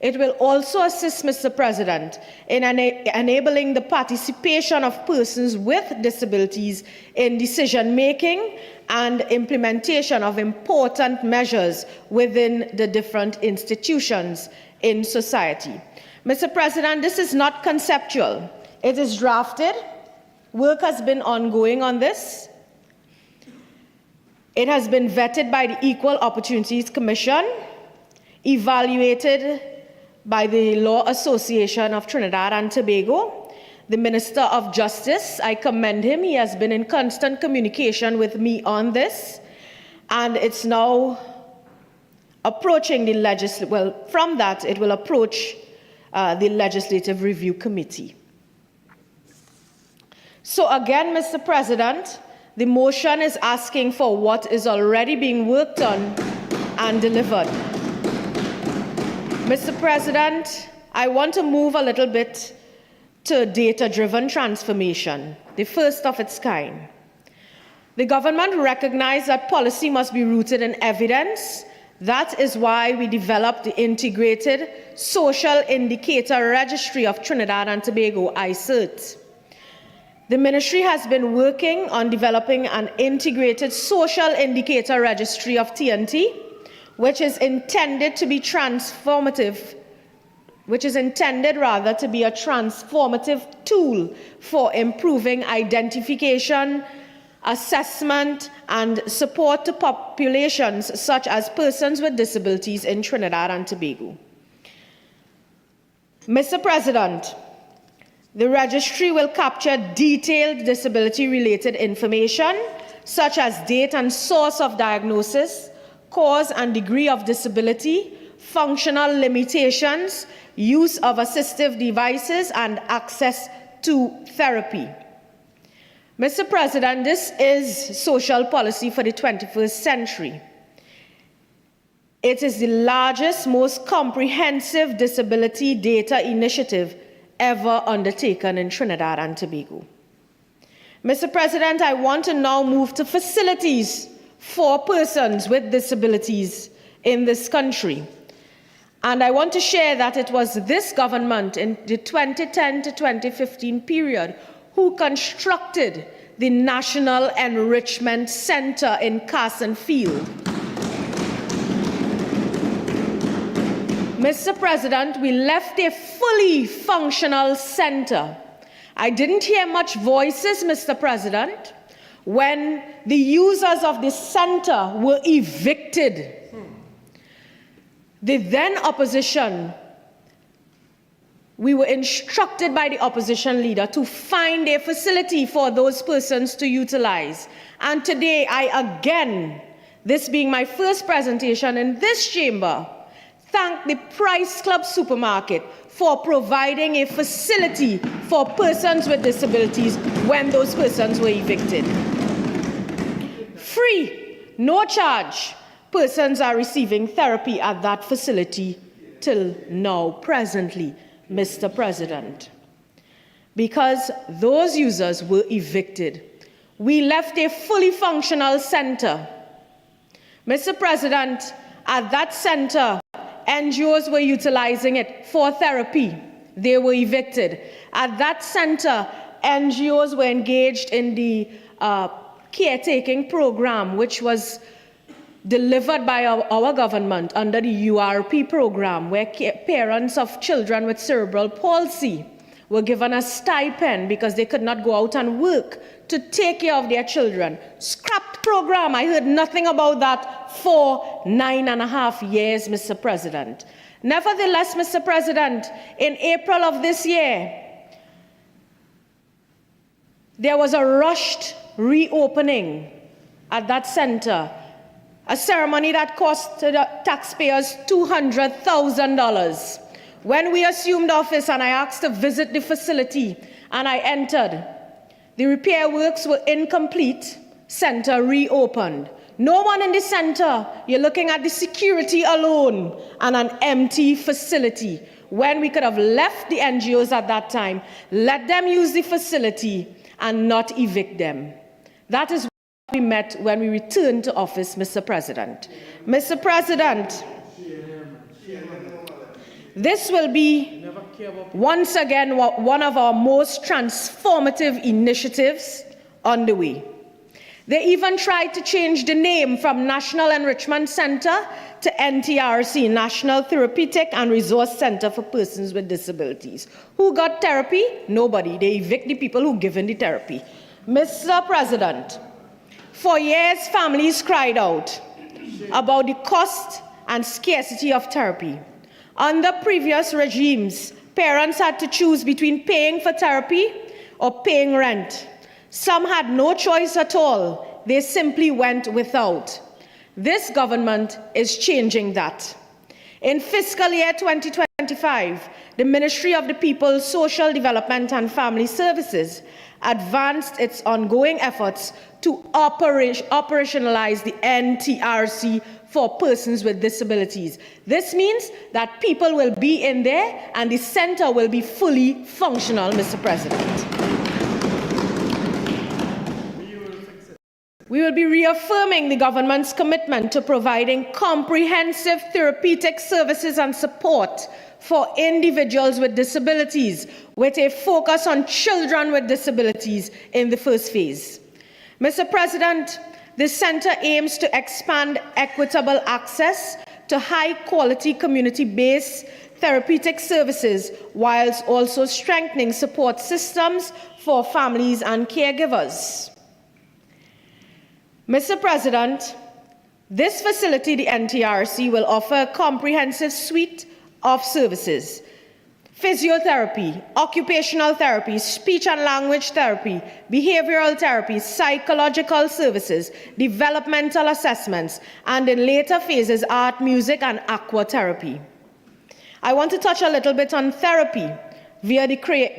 It will also assist, Mr. President, in enabling the participation of persons with disabilities in decision-making and implementation of important measures within the different institutions in society. Mr. President, this is not conceptual. It is drafted. Work has been ongoing on this. It has been vetted by the Equal Opportunities Commission, evaluated by the Law Association of Trinidad and Tobago. The Minister of Justice, I commend him. He has been in constant communication with me on this. And it's now approaching the legislative, well, from that, it will approach the Legislative Review Committee. So again, Mr. President, the motion is asking for what is already being worked on and delivered. Mr. President, I want to move a little bit to data-driven transformation, the first of its kind. The government recognized that policy must be rooted in evidence. That is why we developed the Integrated Social Indicator Registry of Trinidad and Tobago, ICIRT. The ministry has been working on developing an integrated social indicator registry of TNT, which is intended to be a transformative tool for improving identification, assessment, and support to populations such as persons with disabilities in Trinidad and Tobago. Mr. President, the registry will capture detailed disability-related information, such as date and source of diagnosis, cause and degree of disability, functional limitations, use of assistive devices, and access to therapy. Mr. President, this is social policy for the 21st century. It is the largest, most comprehensive disability data initiative ever undertaken in Trinidad and Tobago. Mr. President, I want to now move to facilities for persons with disabilities in this country. And I want to share that it was this government in the 2010 to 2015 period who constructed the National Enrichment Center in Carson Field. Mr. President, we left a fully functional center. I didn't hear much voices, Mr. President, when the users of the center were evicted. The then opposition, we were instructed by the opposition leader to find a facility for those persons to utilize. And today, I again, this being my first presentation in this chamber, thank the Price Club Supermarket for providing a facility for persons with disabilities when those persons were evicted. Free, no charge, persons are receiving therapy at that facility till now, presently, Mr. President. Because those users were evicted, we left a fully functional center. Mr. President, at that center, NGOs were utilizing it for therapy. They were evicted. At that center, NGOs were engaged in the caretaking program, which was delivered by our government under the URP program, where parents of children with cerebral palsy were given a stipend because they could not go out and work to take care of their children. Scrapped program. I heard nothing about that for 9.5 years, Mr. President. Nevertheless, Mr. President, in April of this year, there was a rushed reopening at that center, a ceremony that cost the taxpayers $200,000. When we assumed office and I asked to visit the facility and I entered, the repair works were incomplete, center reopened. No one in the center, you're looking at the security alone and an empty facility. When we could have left the NGOs at that time, let them use the facility and not evict them. That is what we met when we returned to office, Mr. President. Mr. President, this will be, once again, one of our most transformative initiatives on the way. They even tried to change the name from National Enrichment Center to NTRC, National Therapeutic and Resource Center for Persons with Disabilities. Who got therapy? Nobody. They evict the people who given the therapy. Mr. President, for years, families cried out about the cost and scarcity of therapy. Under previous regimes, parents had to choose between paying for therapy or paying rent. Some had no choice at all. They simply went without. This government is changing that. In fiscal year 2025, the Ministry of the People, Social Development and Family Services advanced its ongoing efforts to operationalize the NTRC for persons with disabilities. This means that people will be in there and the center will be fully functional, Mr. President. We will be reaffirming the government's commitment to providing comprehensive therapeutic services and support for individuals with disabilities, with a focus on children with disabilities in the first phase. Mr. President, this center aims to expand equitable access to high-quality community-based therapeutic services, whilst also strengthening support systems for families and caregivers. Mr. President, this facility, the NTRC, will offer a comprehensive suite of services: physiotherapy, occupational therapy, speech and language therapy, behavioral therapy, psychological services, developmental assessments, and in later phases, art, music, and aqua therapy. I want to touch a little bit on therapy via the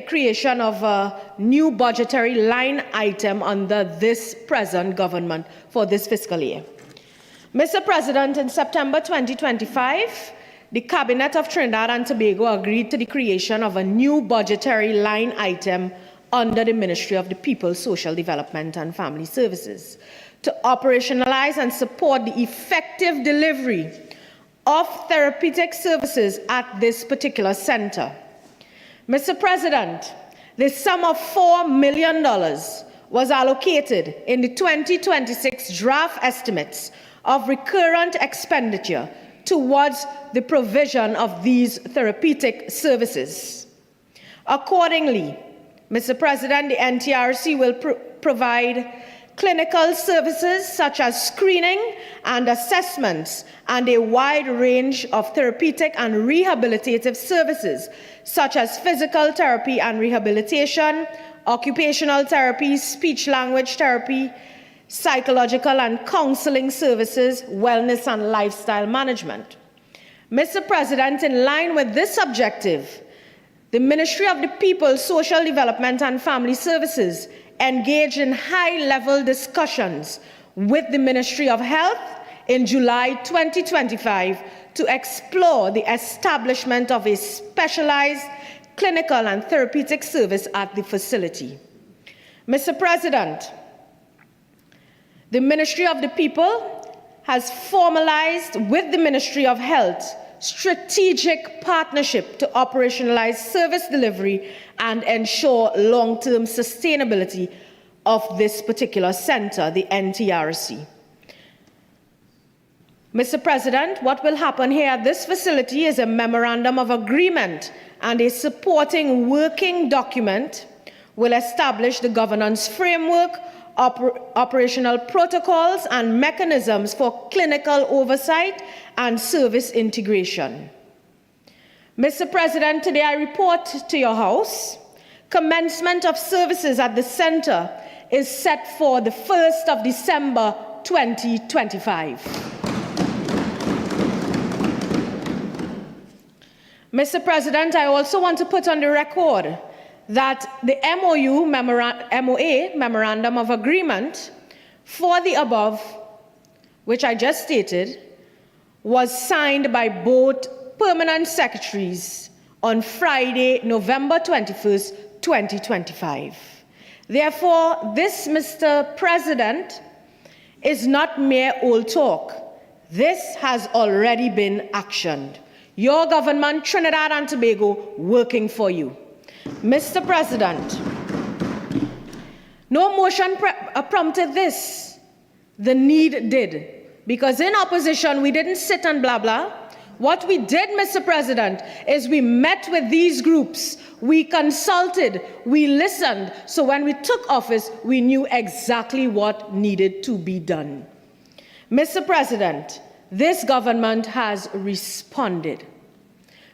creation of a new budgetary line item under this present government for this fiscal year. Mr. President, in September 2025, the Cabinet of Trinidad and Tobago agreed to the creation of a new budgetary line item under the Ministry of the People, Social Development and Family Services to operationalize and support the effective delivery of therapeutic services at this particular center. Mr. President, the sum of $4 million was allocated in the 2026 draft estimates of recurrent expenditure towards the provision of these therapeutic services. Accordingly, Mr. President, the NTRC will provide clinical services such as screening and assessments, and a wide range of therapeutic and rehabilitative services such as physical therapy and rehabilitation, occupational therapy, speech-language therapy, psychological and counseling services, wellness and lifestyle management. Mr. President, in line with this objective, the Ministry of the People, Social Development and Family Services engaged in high-level discussions with the Ministry of Health in July 2025 to explore the establishment of a specialized clinical and therapeutic service at the facility. Mr. President, the Ministry of the People has formalized with the Ministry of Health strategic partnership to operationalize service delivery and ensure long-term sustainability of this particular center, the NTRC. Mr. President, what will happen here at this facility is a memorandum of agreement and a supporting working document will establish the governance framework, operational protocols, and mechanisms for clinical oversight and service integration. Mr. President, today I report to your House, commencement of services at the center is set for the 1st of December 2025. Mr. President, I also want to put on the record that the MOA, Memorandum of Agreement, for the above, which I just stated, was signed by both permanent secretaries on Friday, November 21st, 2025. Therefore, this, Mr. President, is not mere old talk. This has already been actioned. Your government, Trinidad and Tobago, working for you. Mr. President, no motion prompted this. The need did. Because in opposition, we didn't sit and blah, blah. What we did, Mr. President, is we met with these groups. We consulted. We listened. So when we took office, we knew exactly what needed to be done. Mr. President, this government has responded.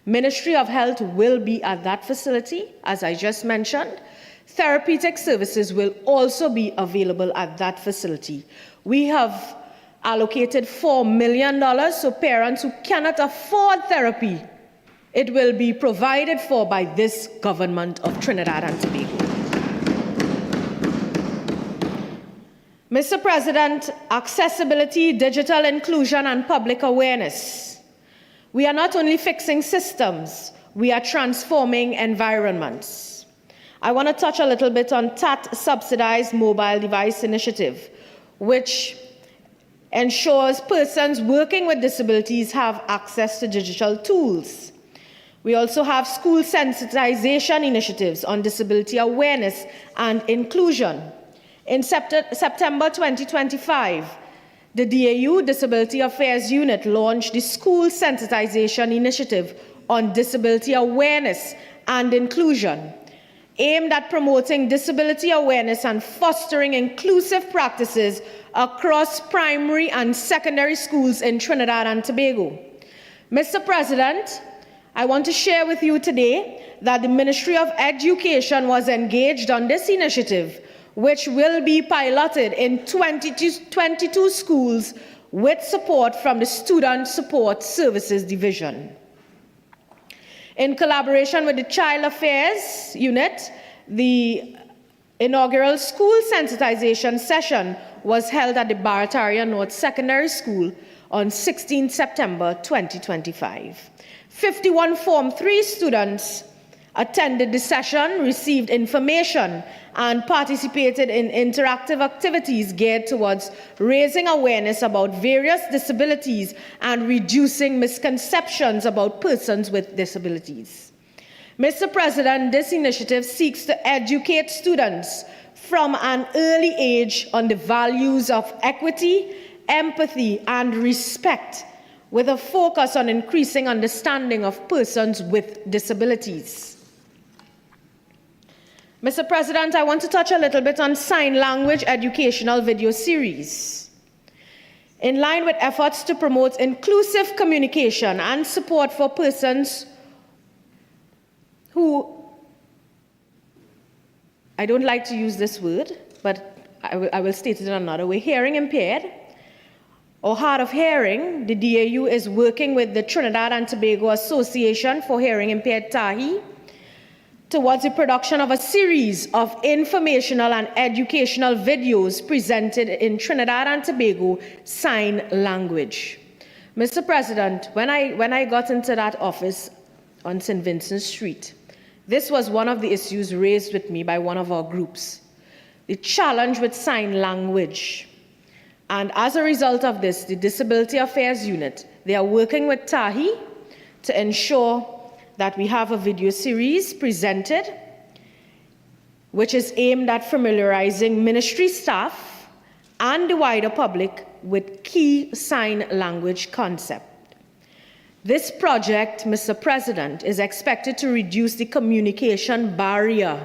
Ministry of Health will be at that facility, as I just mentioned. Therapeutic services will also be available at that facility. We have allocated $4 million, so parents who cannot afford therapy, it will be provided for by this government of Trinidad and Tobago. Mr. President, accessibility, digital inclusion, and public awareness. We are not only fixing systems, we are transforming environments. I want to touch a little bit on TAT subsidized mobile device initiative, which ensures persons working with disabilities have access to digital tools. We also have school sensitization initiatives on disability awareness and inclusion. In September 2025, the DAU, Disability Affairs Unit, launched the School Sensitization Initiative on Disability Awareness and Inclusion, aimed at promoting disability awareness and fostering inclusive practices across primary and secondary schools in Trinidad and Tobago. Mr. President, I want to share with you today that the Ministry of Education was engaged on this initiative, which will be piloted in 22 schools with support from the Student Support Services Division. In collaboration with the Child Affairs Unit, the inaugural school sensitization session was held at the Barataria North Secondary School on 16 September 2025. 51 Form 3 students attended the session, received information, and participated in interactive activities geared towards raising awareness about various disabilities and reducing misconceptions about persons with disabilities. Mr. President, this initiative seeks to educate students from an early age on the values of equity, empathy, and respect, with a focus on increasing understanding of persons with disabilities. Mr. President, I want to touch a little bit on sign language educational video series. In line with efforts to promote inclusive communication and support for persons who, I don't like to use this word, but I will state it in another way, hearing impaired, or hard of hearing, the DAU is working with the Trinidad and Tobago Association for Hearing Impaired Tahi towards the production of a series of informational and educational videos presented in Trinidad and Tobago Sign Language. Mr. President, when I got into that office on St. Vincent Street, this was one of the issues raised with me by one of our groups, the challenge with sign language. And as a result of this, the Disability Affairs Unit, they are working with TAHI to ensure that we have a video series presented, which is aimed at familiarizing ministry staff and the wider public with key sign language concept. This project, Mr. President, is expected to reduce the communication barrier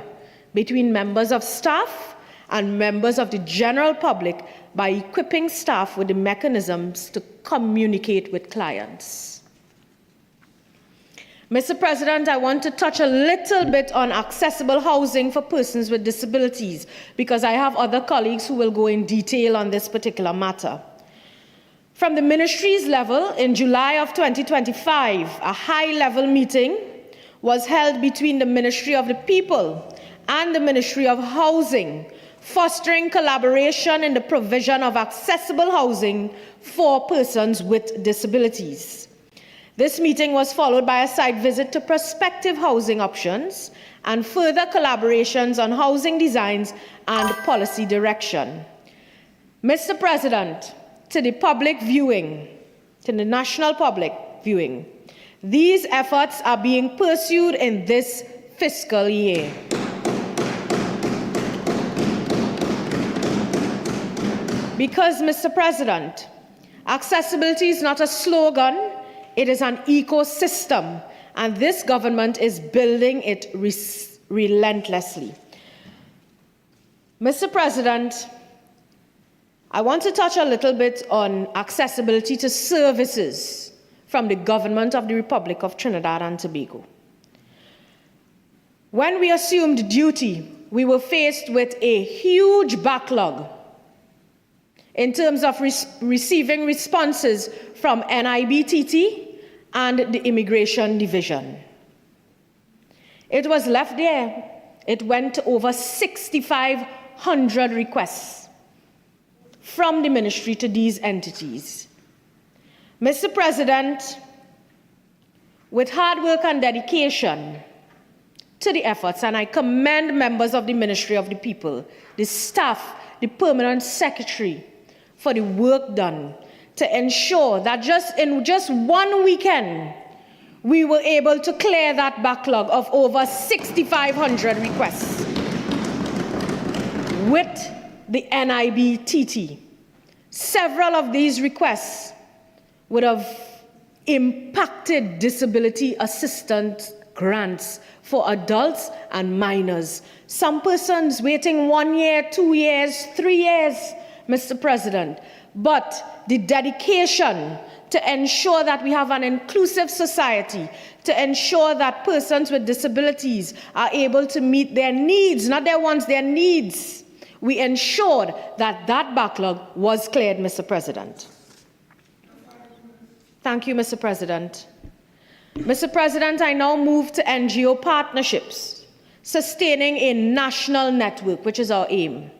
between members of staff and members of the general public by equipping staff with the mechanisms to communicate with clients. Mr. President, I want to touch a little bit on accessible housing for persons with disabilities, because I have other colleagues who will go in detail on this particular matter. From the ministry's level, in July of 2025, a high-level meeting was held between the Ministry of the People and the Ministry of Housing, fostering collaboration in the provision of accessible housing for persons with disabilities. This meeting was followed by a site visit to prospective housing options and further collaborations on housing designs and policy direction. Mr. President, to the public viewing, to the national public viewing, these efforts are being pursued in this fiscal year. Because, Mr. President, accessibility is not a slogan, it is an ecosystem, and this government is building it relentlessly. Mr. President, I want to touch a little bit on accessibility to services from the government of the Republic of Trinidad and Tobago. When we assumed duty, we were faced with a huge backlog in terms of receiving responses from NIBTT and the Immigration Division. It was left there. It went to over 6,500 requests from the ministry to these entities. Mr. President, with hard work and dedication to the efforts, and I commend members of the Ministry of the People, the staff, the permanent secretary, for the work done to ensure that in just one weekend, we were able to clear that backlog of over 6,500 requests with the NIBTT. Several of these requests would have impacted disability assistance grants for adults and minors. Some persons waiting 1 year, 2 years, 3 years, Mr. President, but the dedication to ensure that we have an inclusive society, to ensure that persons with disabilities are able to meet their needs, not their wants, their needs. We ensured that that backlog was cleared, Mr. President. Thank you, Mr. President. Mr. President, I now move to NGO partnerships, sustaining a national network, which is our aim.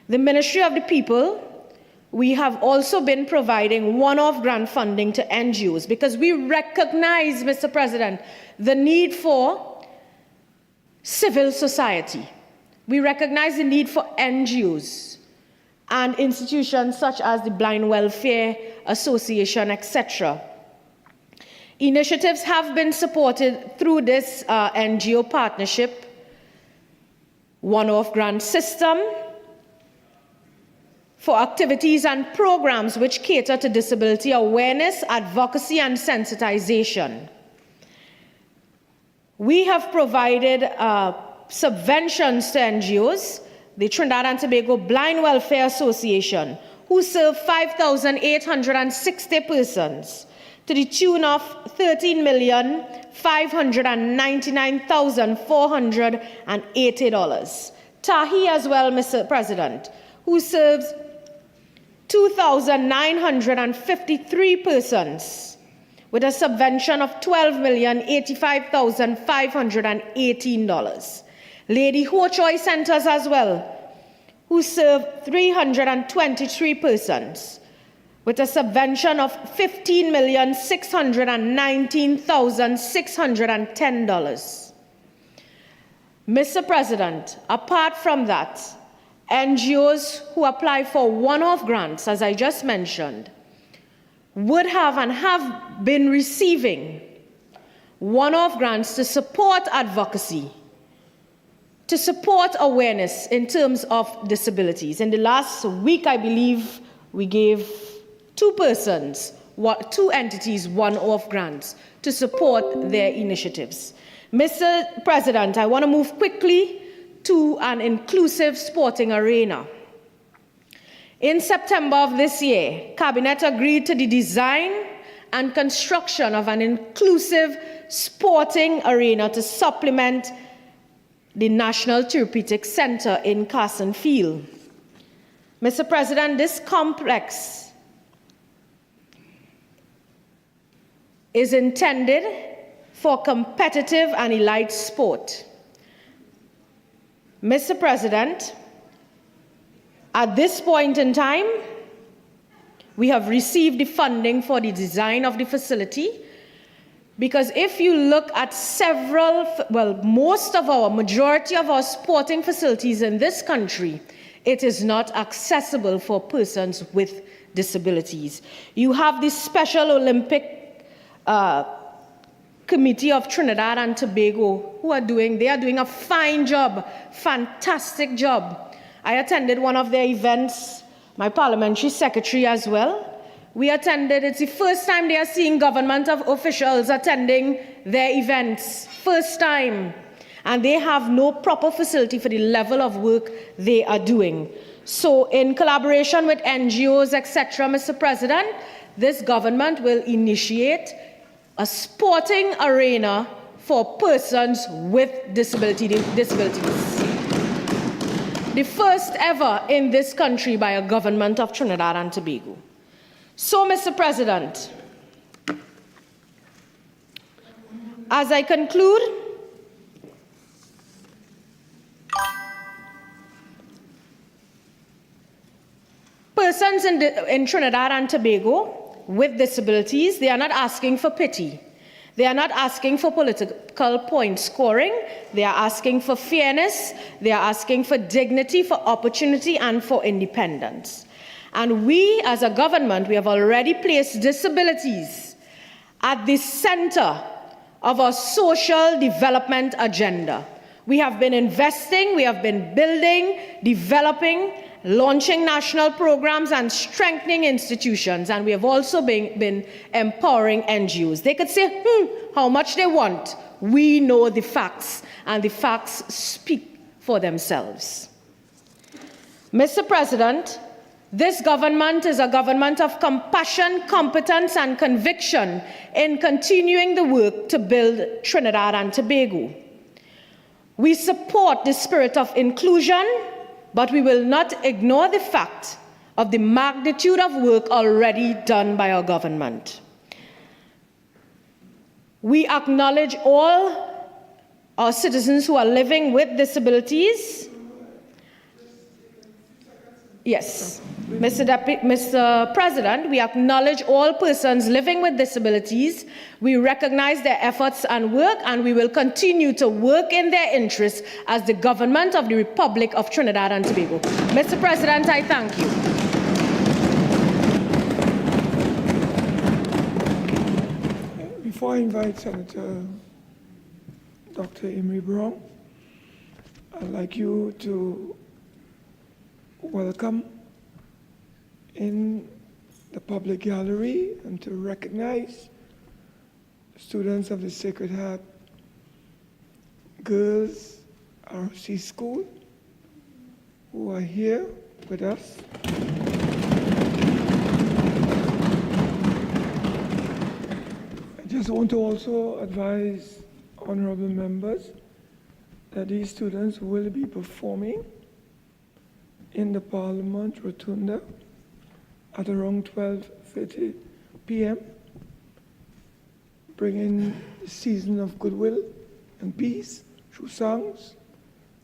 The Ministry of the People, we have also been providing one-off grant funding to NGOs because we recognize, Mr. President, the need for civil society. We recognize the need for NGOs and institutions such as the Blind Welfare Association, etc. Initiatives have been supported through this NGO partnership, one-off grant system, for activities and programs which cater to disability awareness, advocacy, and sensitization. We have provided subventions to NGOs, the Trinidad and Tobago Blind Welfare Association, who serve 5,860 persons, to the tune of $13,599,480. TAHI as well, Mr. President, who serves 2,953 persons with a subvention of $12,085,518. Lady Ho Choi Centers as well, who serve 323 persons with a subvention of $15,619,610. Mr. President, apart from that, NGOs who apply for one-off grants, as I just mentioned, would have and have been receiving one-off grants to support advocacy, to support awareness in terms of disabilities. In the last week, I believe we gave two entities one-off grants to support their initiatives. Mr. President, I want to move quickly to an inclusive sporting arena. In September of this year, Cabinet agreed to the design and construction of an inclusive sporting arena to supplement the National Therapeutic Center in Carson Field. Mr. President, this complex is intended for competitive and elite sport. Mr. President, at this point in time, we have received the funding for the design of the facility, because if you look at majority of our sporting facilities in this country, it is not accessible for persons with disabilities. You have the Special Olympic Committee of Trinidad and Tobago who are doing a fine job, fantastic job. I attended one of their events, my parliamentary secretary as well. We attended, it's the first time they are seeing government officials attending their events, first time. And they have no proper facility for the level of work they are doing. So in collaboration with NGOs, etc., Mr. President, this government will initiate a sporting arena for persons with disabilities. The first ever in this country by a government of Trinidad and Tobago. So, Mr. President, as I conclude, persons in Trinidad and Tobago with disabilities, they are not asking for pity. They are not asking for political point scoring. They are asking for fairness. They are asking for dignity, for opportunity, and for independence. And we, as a government, we have already placed disabilities at the center of our social development agenda. We have been investing, we have been building, developing, launching national programs and strengthening institutions, and we have also been empowering NGOs. They could say, how much they want. We know the facts, and the facts speak for themselves. Mr. President, this government is a government of compassion, competence, and conviction in continuing the work to build Trinidad and Tobago. We support the spirit of inclusion, but we will not ignore the fact of the magnitude of work already done by our government. We acknowledge all our citizens who are living with disabilities. Yes, Mr. President, we acknowledge all persons living with disabilities. We recognize their efforts and work, and we will continue to work in their interests as the government of the Republic of Trinidad and Tobago. Mr. President, I thank you. Before I invite Senator Dr. Emery Brown, I'd like you to welcome in the public gallery and to recognize students of the Sacred Heart Girls RC School who are here with us. I just want to also advise honorable members that these students will be performing in the Parliament Rotunda at around 12:30 p.m., bringing the season of goodwill and peace through songs.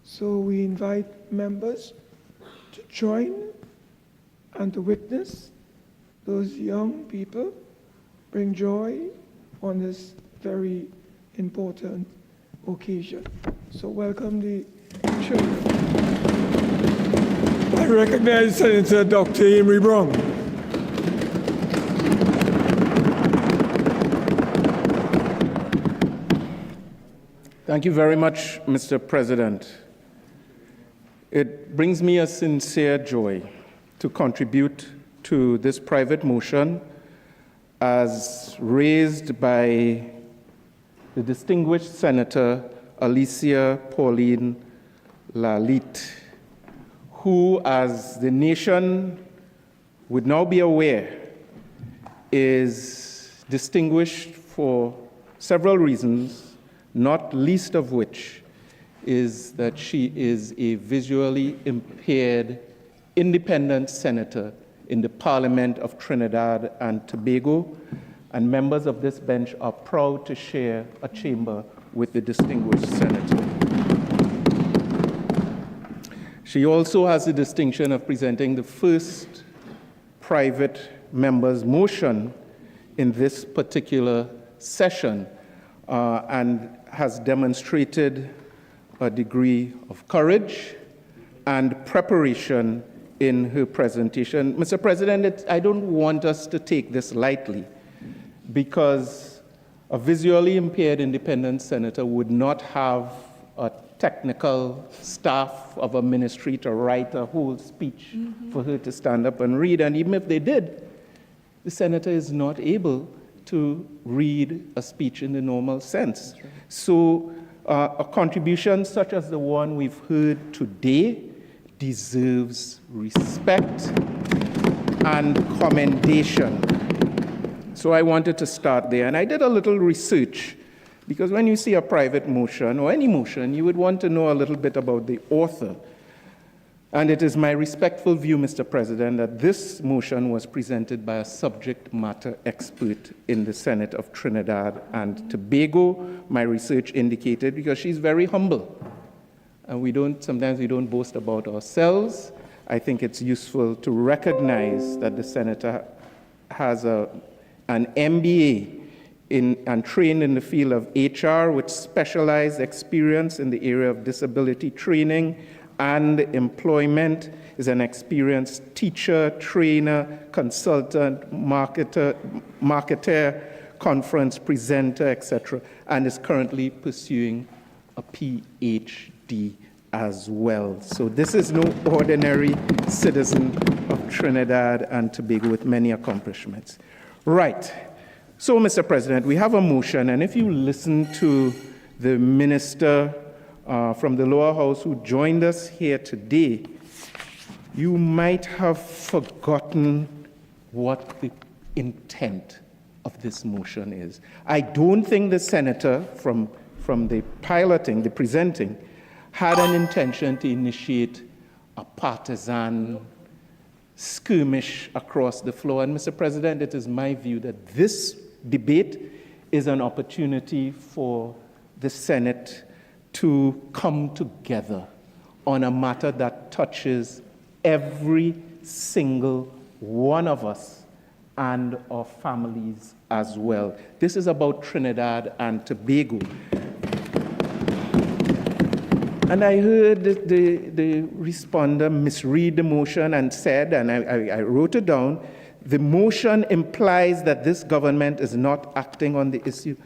So we invite members to join and to witness those young people bring joy on this very important occasion. So welcome the children. I recognize Senator Dr. Amory Brown. Thank you very much, Mr. President. It brings me a sincere joy to contribute to this private motion as raised by the distinguished Senator Alicia Pauline Lalit, who, as the nation would now be aware, is distinguished for several reasons, not least of which is that she is a visually impaired independent senator in the Parliament of Trinidad and Tobago, and members of this bench are proud to share a chamber with the distinguished senator. She also has the distinction of presenting the first private member's motion in this particular session, and has demonstrated a degree of courage and preparation in her presentation. Mr. President, I don't want us to take this lightly, because a visually impaired independent senator would not have a technical staff of a ministry to write a whole speech for her to stand up and read. And even if they did, the senator is not able to read a speech in the normal sense. So a contribution such as the one we've heard today deserves respect and commendation. So I wanted to start there. And I did a little research, because when you see a private motion or any motion, you would want to know a little bit about the author. And it is my respectful view, Mr. President, that this motion was presented by a subject matter expert in the Senate of Trinidad and Tobago. My research indicated, because she's very humble. And sometimes we don't boast about ourselves. I think it's useful to recognize that the senator has an MBA and trained in the field of HR, with specialized experience in the area of disability training and employment, is an experienced teacher, trainer, consultant, marketer, conference presenter, etc., and is currently pursuing a PhD as well. So this is no ordinary citizen of Trinidad and Tobago with many accomplishments. Right. So, Mr. President, we have a motion, and if you listen to the minister from the lower house who joined us here today, you might have forgotten what the intent of this motion is. I don't think the senator from the piloting, the presenting, had an intention to initiate a partisan skirmish across the floor. And Mr. President, it is my view that this debate is an opportunity for the Senate to come together on a matter that touches every single one of us and our families as well. This is about Trinidad and Tobago. And I heard the responder misread the motion and said, and I wrote it down, the motion implies that this government is not acting on the issue.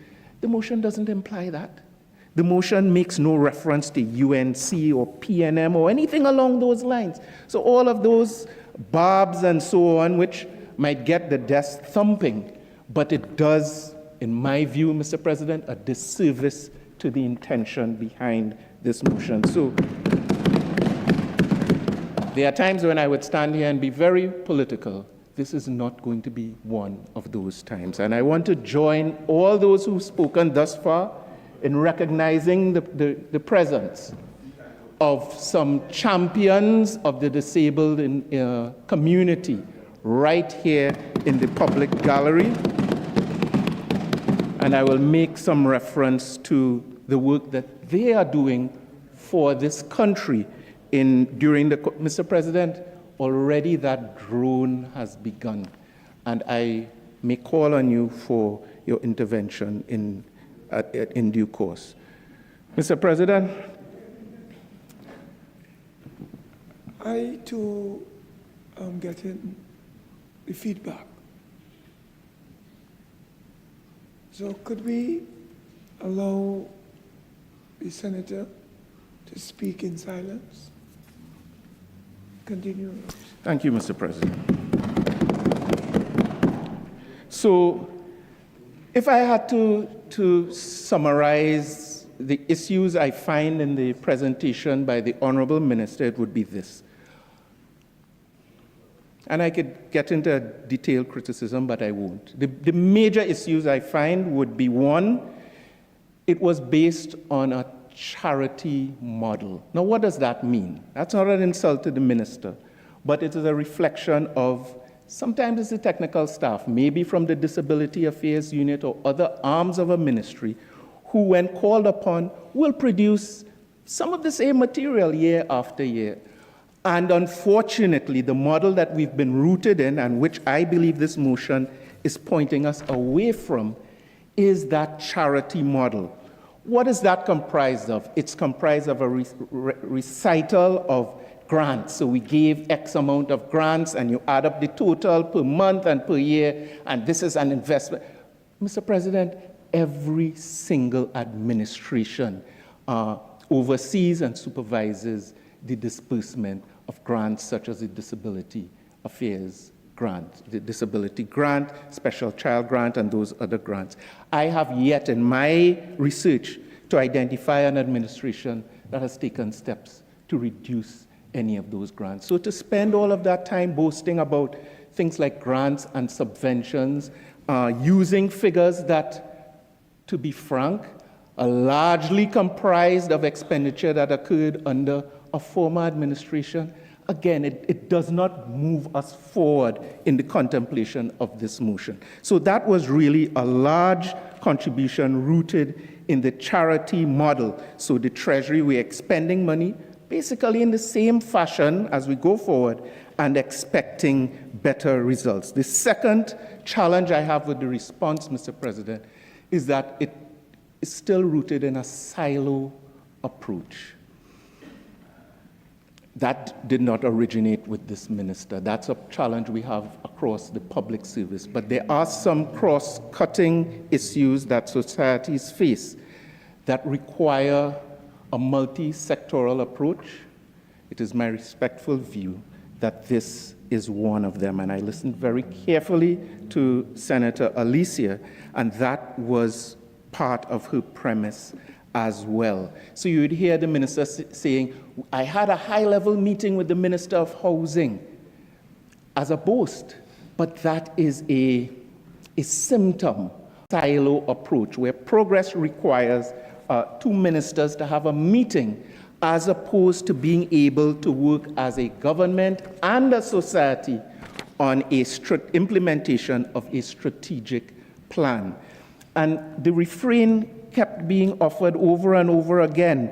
The motion doesn't imply that. The motion makes no reference to UNC or PNM or anything along those lines. So all of those barbs and so on, which might get the desk thumping, but it does, in my view, Mr. President, a disservice to the intention behind this motion. So there are times when I would stand here and be very political. This is not going to be one of those times. And I want to join all those who've spoken thus far in recognizing the presence of some champions of the disabled community right here in the public gallery. And I will make some reference to the work that they are doing for this country during the, Mr. President, already that drone has begun. And I may call on you for your intervention in due course. Mr. President, I too am getting the feedback. So could we allow the senator to speak in silence? Continue. thank you, Mr. President. So, if I had to summarize the issues I find in the presentation by the Honorable Minister, it would be this. And I could get into detailed criticism, but I won't. The major issues I find would be, one, it was based on a charity model. Now, what does that mean? That's not an insult to the minister, but it is a reflection of, sometimes it's the technical staff, maybe from the Disability Affairs Unit or other arms of a ministry, who, when called upon, will produce some of the same material year after year. And unfortunately, the model that we've been rooted in, and which I believe this motion is pointing us away from, is that charity model. What is that comprised of? It's comprised of a recital of grants. So we gave X amount of grants, and you add up the total per month and per year, and this is an investment. Mr. President, every single administration oversees and supervises the disbursement of grants such as the Disability Affairs Grant, the Disability Grant, Special Child Grant, and those other grants. I have yet in my research to identify an administration that has taken steps to reduce any of those grants. So to spend all of that time boasting about things like grants and subventions, using figures that, to be frank, are largely comprised of expenditure that occurred under a former administration, again, it does not move us forward in the contemplation of this motion. So that was really a large contribution rooted in the charity model. So the Treasury, we're expending money basically in the same fashion as we go forward and expecting better results. The second challenge I have with the response, Mr. President, is that it is still rooted in a silo approach. That did not originate with this minister. That's a challenge we have across the public service. But there are some cross-cutting issues that societies face that require a multi-sectoral approach. It is my respectful view that this is one of them. And I listened very carefully to Senator Alicia, and that was part of her premise as well. So you would hear the minister saying, I had a high-level meeting with the Minister of Housing, as a boast, but that is a symptom, silo approach, where progress requires two ministers to have a meeting, as opposed to being able to work as a government and a society on a strict implementation of a strategic plan. And the refrain kept being offered over and over again.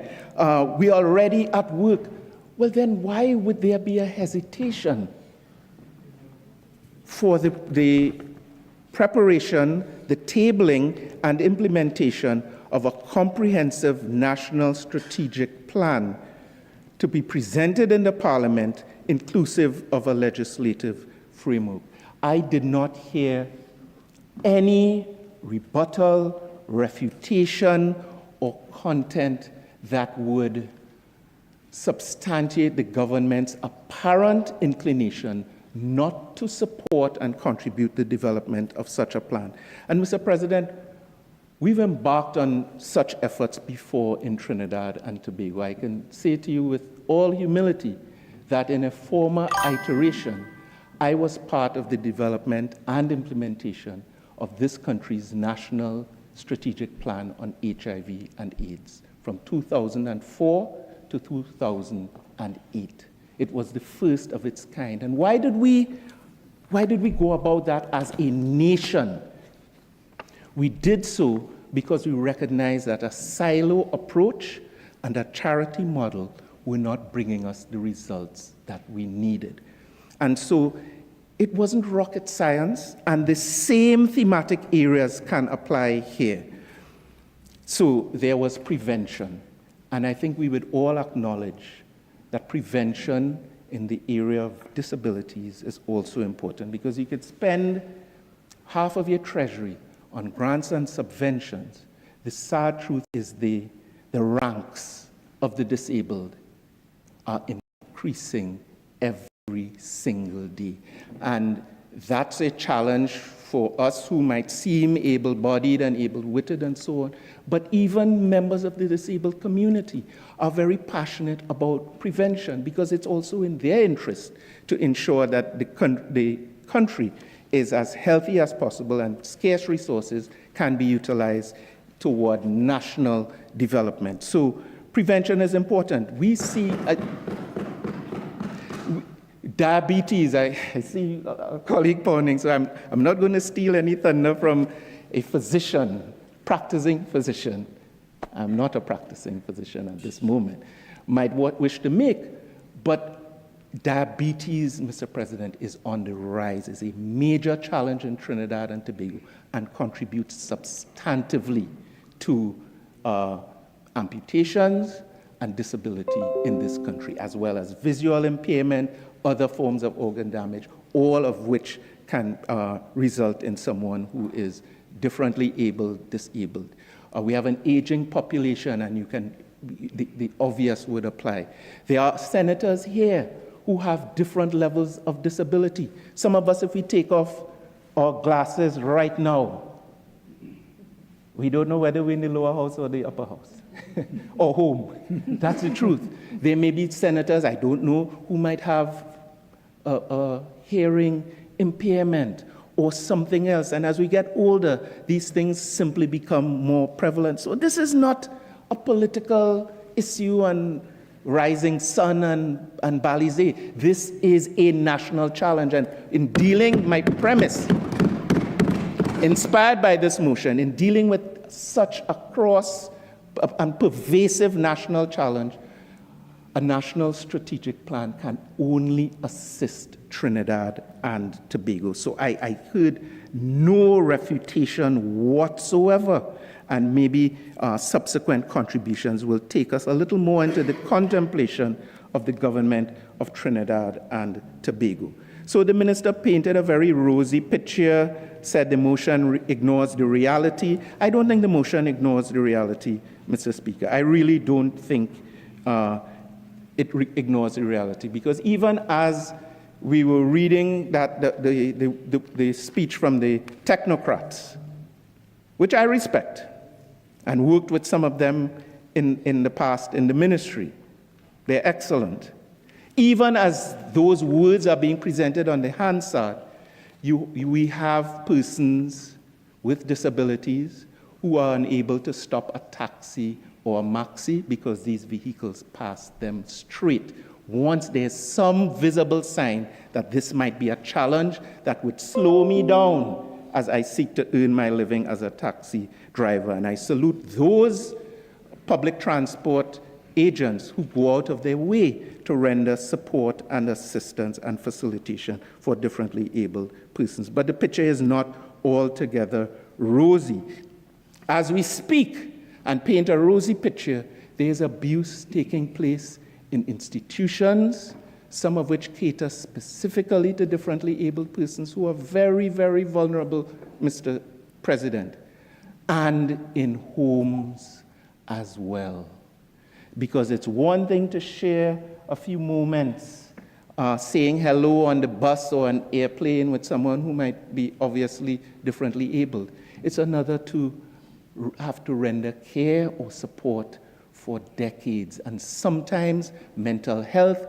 We are already at work. Well, then why would there be a hesitation for the preparation, the tabling, and implementation of a comprehensive national strategic plan to be presented in the Parliament, inclusive of a legislative framework? I did not hear any rebuttal, refutation, or content that would substantiate the government's apparent inclination not to support and contribute the development of such a plan. And Mr. President, we've embarked on such efforts before in Trinidad and Tobago. I can say to you with all humility that in a former iteration, I was part of the development and implementation of this country's national strategic plan on HIV and AIDS from 2004 to 2008. It was the first of its kind. And why did we Why did we go about that as a nation? We did so because we recognized that a silo approach and a charity model were not bringing us the results that we needed. And so it wasn't rocket science, and the same thematic areas can apply here. So there was prevention, and I think we would all acknowledge that prevention in the area of disabilities is also important, because you could spend half of your treasury on grants and subventions. The sad truth is the ranks of the disabled are increasing every single day. And that's a challenge for us who might seem able-bodied and able-witted and so on. But even members of the disabled community are very passionate about prevention, because it's also in their interest to ensure that the country is as healthy as possible and scarce resources can be utilized toward national development. So prevention is important. We see diabetes. I see a colleague pointing, so I'm not going to steal any thunder from a physician, practicing physician. I'm not a practicing physician at this moment. Might wish to make, but diabetes, Mr. President, is on the rise. It's a major challenge in Trinidad and Tobago and contributes substantively to amputations and disability in this country, as well as visual impairment, other forms of organ damage, all of which can result in someone who is differently disabled. We have an aging population, and the obvious would apply. There are senators here who have different levels of disability. Some of us, if we take off our glasses right now, we don't know whether we're in the lower house or the upper house, or home. That's the truth. There may be senators, I don't know, who might have a hearing impairment or something else. And as we get older, these things simply become more prevalent. So this is not a political issue and rising sun and Balizé. This is a national challenge. And in dealing, my premise, inspired by this motion, in dealing with such a cross and pervasive national challenge, a national strategic plan can only assist Trinidad and Tobago. So I heard no refutation whatsoever, and maybe subsequent contributions will take us a little more into the contemplation of the government of Trinidad and Tobago. So the minister painted a very rosy picture, said the motion ignores the reality. I don't think the motion ignores the reality, Mr. Speaker. I really don't think it ignores the reality, because even as we were reading that the speech from the technocrats, which I respect, and worked with some of them in the past in the ministry, they're excellent. Even as those words are being presented on the Hansard, we have persons with disabilities who are unable to stop a taxi or a maxi because these vehicles pass them straight. Once there's some visible sign that this might be a challenge that would slow me down as I seek to earn my living as a taxi driver. And I salute those public transport agents who go out of their way to render support and assistance and facilitation for differently abled persons. But the picture is not altogether rosy. As we speak and paint a rosy picture, there is abuse taking place in institutions, some of which cater specifically to differently abled persons who are very, very vulnerable, Mr. President, and in homes as well. Because it's one thing to share a few moments saying hello on the bus or an airplane with someone who might be obviously differently abled. It's another to have to render care or support for decades. And sometimes mental health